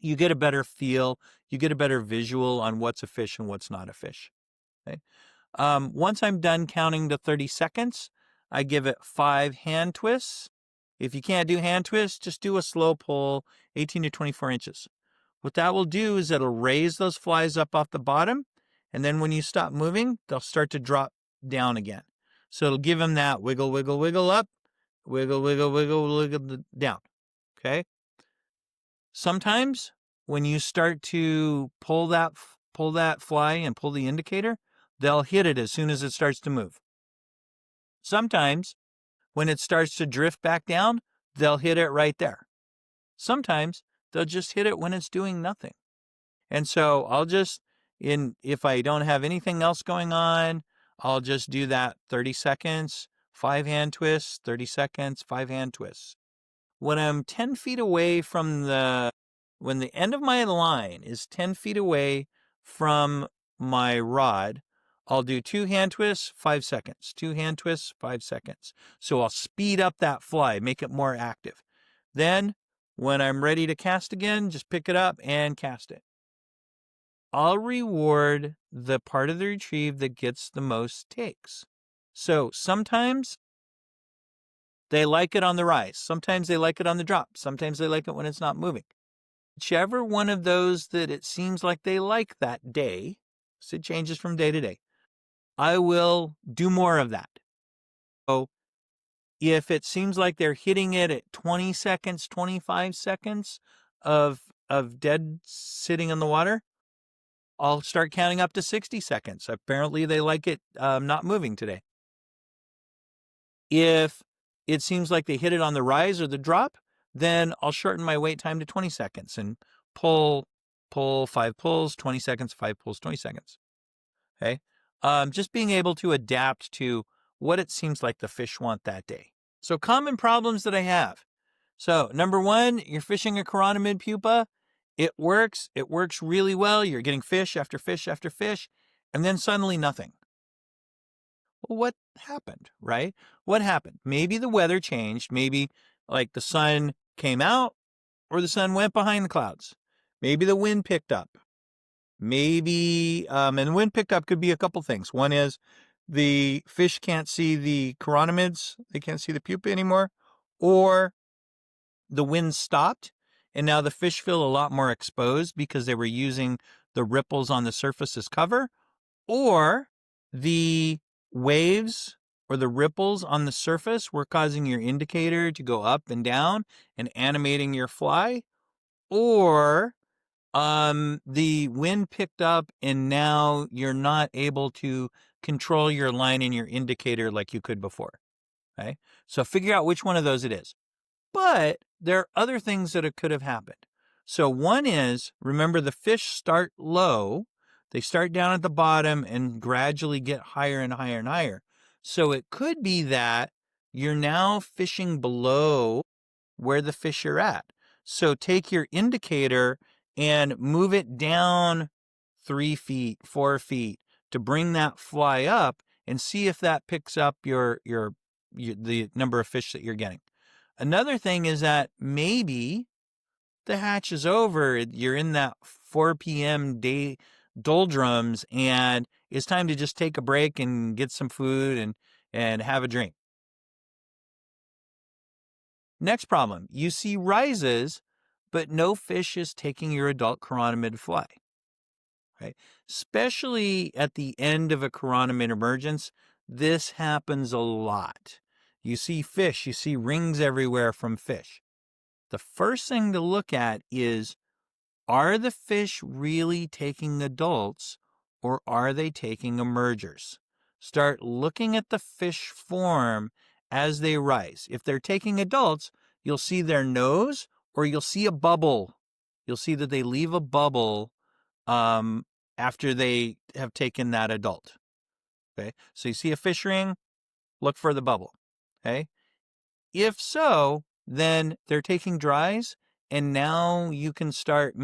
you get a better feel, you get a better visual on what's a fish and what's not a fish. Okay. Once I'm done counting to 30 seconds, I give it 5 hand twists. If you can't do hand twists, just do a slow pull, 18 to 24 inches. What that will do is it'll raise those flies up off the bottom, and then when you stop moving, they'll start to drop down again. So it'll give them that wiggle, wiggle, wiggle up, wiggle, wiggle, wiggle, wiggle down. Okay. Sometimes when you start to pull that fly and pull the indicator, they'll hit it as soon as it starts to move. Sometimes when it starts to drift back down, they'll hit it right there. Sometimes they'll just hit it when it's doing nothing. And so I'll just, if I don't have anything else going on, I'll just do that 30 seconds, 5 hand twists, 30 seconds, 5 hand twists. When I'm 10 feet away from when the end of my line is 10 feet away from my rod, I'll do 2 hand twists, 5 seconds, 2 hand twists, 5 seconds. So I'll speed up that fly, make it more active. Then when I'm ready to cast again, just pick it up and cast it. I'll reward the part of the retrieve that gets the most takes. So sometimes they like it on the rise. Sometimes they like it on the drop. Sometimes they like it when it's not moving. Whichever one of those that it seems like they like that day, so it changes from day to day, I will do more of that. So if it seems like they're hitting it at 20 seconds, 25 seconds of dead sitting in the water, I'll start counting up to 60 seconds. Apparently they like it not moving today. If it seems like they hit it on the rise or the drop, then I'll shorten my wait time to 20 seconds and pull 5 pulls, 20 seconds, 5 pulls, 20 seconds. Okay. Just being able to adapt to what it seems like the fish want that day. So common problems that I have. So number 1, you're fishing a Chironomid pupa. It works really well. You're getting fish after fish after fish, and then suddenly nothing. Well, what happened, right? What happened? Maybe the weather changed. Maybe like the sun came out or the sun went behind the clouds. Maybe the wind picked up. Maybe, and the wind picked up could be a couple things. One is the fish can't see the chironomids. They can't see the pupa anymore, or the wind stopped and now the fish feel a lot more exposed because they were using the ripples on the surface as cover, or the waves or the ripples on the surface were causing your indicator to go up and down and animating your fly, or the wind picked up and now you're not able to control your line and your indicator like you could before. Okay. So figure out which one of those it is. But there are other things that could have happened. So one is, remember, the fish start low. They start down at the bottom and gradually get higher and higher and higher. So it could be that you're now fishing below where the fish are at. So take your indicator and move it down 3 feet, 4 feet to bring that fly up and see if that picks up the number of fish that you're getting. Another thing is that maybe the hatch is over. You're in that 4 p.m. day doldrums and it's time to just take a break and get some food and have a drink. Next problem, you see rises, but no fish is taking your adult chironomid fly. Okay? Especially at the end of a chironomid emergence, this happens a lot. You see fish, you see rings everywhere from fish. The first thing to look at is, are the fish really taking adults or are they taking emergers? Start looking at the fish form as they rise. If they're taking adults, you'll see their nose or you'll see a bubble. You'll see that they leave a bubble after they have taken that adult. Okay, so you see a fish ring, look for the bubble. Okay, if so, then they're taking dries, and now you can start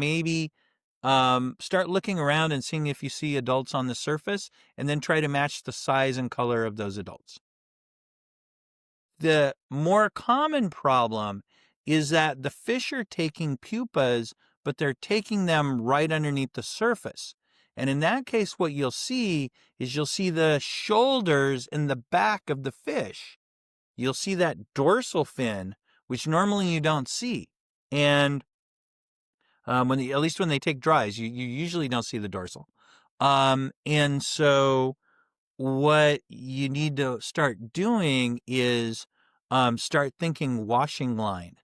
start looking around and seeing if you see adults on the surface, and then try to match the size and color of those adults. The more common problem is that the fish are taking pupas, but they're taking them right underneath the surface. And in that case, what you'll see is you'll see the shoulders in the back of the fish. You'll see that dorsal fin, which normally you don't see. And at least when they take dries, you usually don't see the dorsal. And so what you need to start doing is start thinking washing line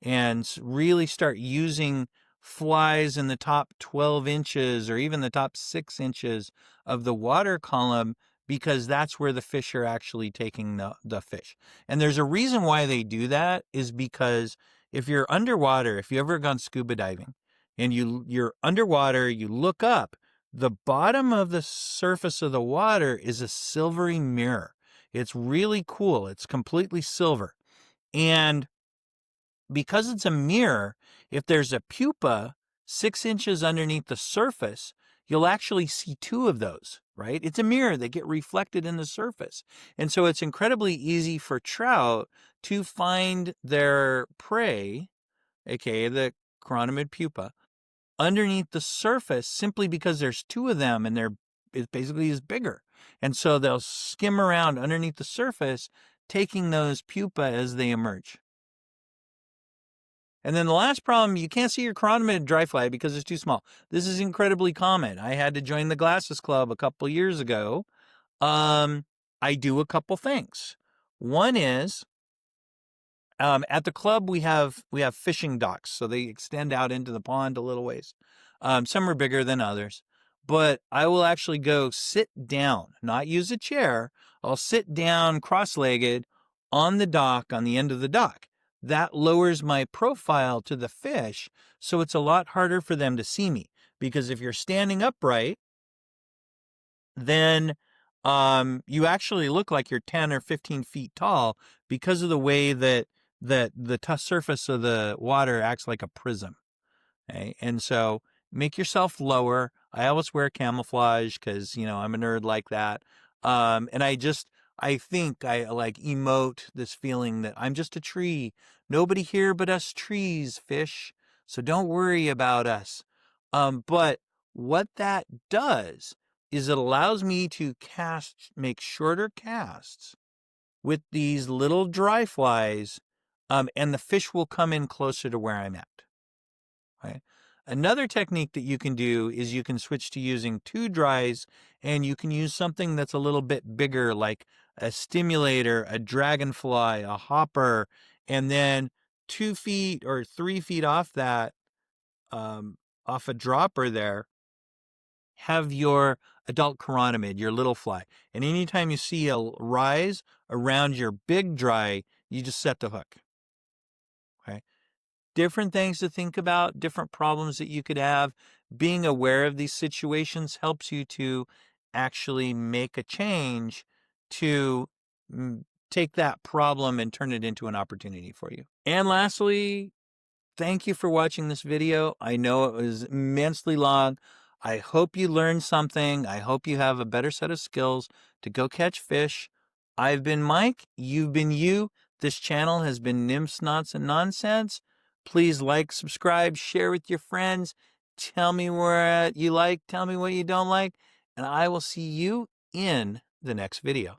and really start using flies in the top 12 inches or even the top 6 inches of the water column, because that's where the fish are actually taking the fish. And there's a reason why they do that, is because if you're underwater, if you ever gone scuba diving and you're underwater, you look up, the bottom of the surface of the water is a silvery mirror. It's really cool. It's completely silver. And because it's a mirror, if there's a pupa 6 inches underneath the surface, you'll actually see 2 of those, right? It's a mirror. They get reflected in the surface. And so it's incredibly easy for trout to find their prey, aka the Chironomid pupa, underneath the surface, simply because there's 2 of them and it basically is bigger. And so they'll skim around underneath the surface, taking those pupa as they emerge. And then the last problem, you can't see your Chironomid dry fly because it's too small. This is incredibly common. I had to join the Glasses Club a couple years ago. I do a couple things. One is, at the club we have fishing docks, so they extend out into the pond a little ways. Some are bigger than others, but I will actually go sit down, not use a chair. I'll sit down cross-legged on the dock, on the end of the dock. That lowers my profile to the fish, so it's a lot harder for them to see me. Because if you're standing upright, then you actually look like you're 10 or 15 feet tall, because of the way that the tough surface of the water acts like a prism. Okay? And so make yourself lower. I always wear camouflage because, I'm a nerd like that. And I think I like emote this feeling that I'm just a tree. Nobody here but us trees, fish. So don't worry about us. But what that does is it allows me to make shorter casts with these little dry flies, and the fish will come in closer to where I'm at. Okay? Another technique that you can do is you can switch to using 2 dries, and you can use something that's a little bit bigger, like a stimulator, a dragonfly, a hopper, and then 2 feet or 3 feet off that, off a dropper there, have your adult chironomid, your little fly. And anytime you see a rise around your big dry, you just set the hook. Okay. Different things to think about, different problems that you could have. Being aware of these situations helps you to actually make a change to take that problem and turn it into an opportunity for you. And lastly, thank you for watching this video. I know it was immensely long. I hope you learned something. I hope you have a better set of skills to go catch fish. I've been Mike. You've been you. This channel has been Nymphs, Knots, and Nonsense. Please like, subscribe, share with your friends. Tell me what you like. Tell me what you don't like. And I will see you in the next video.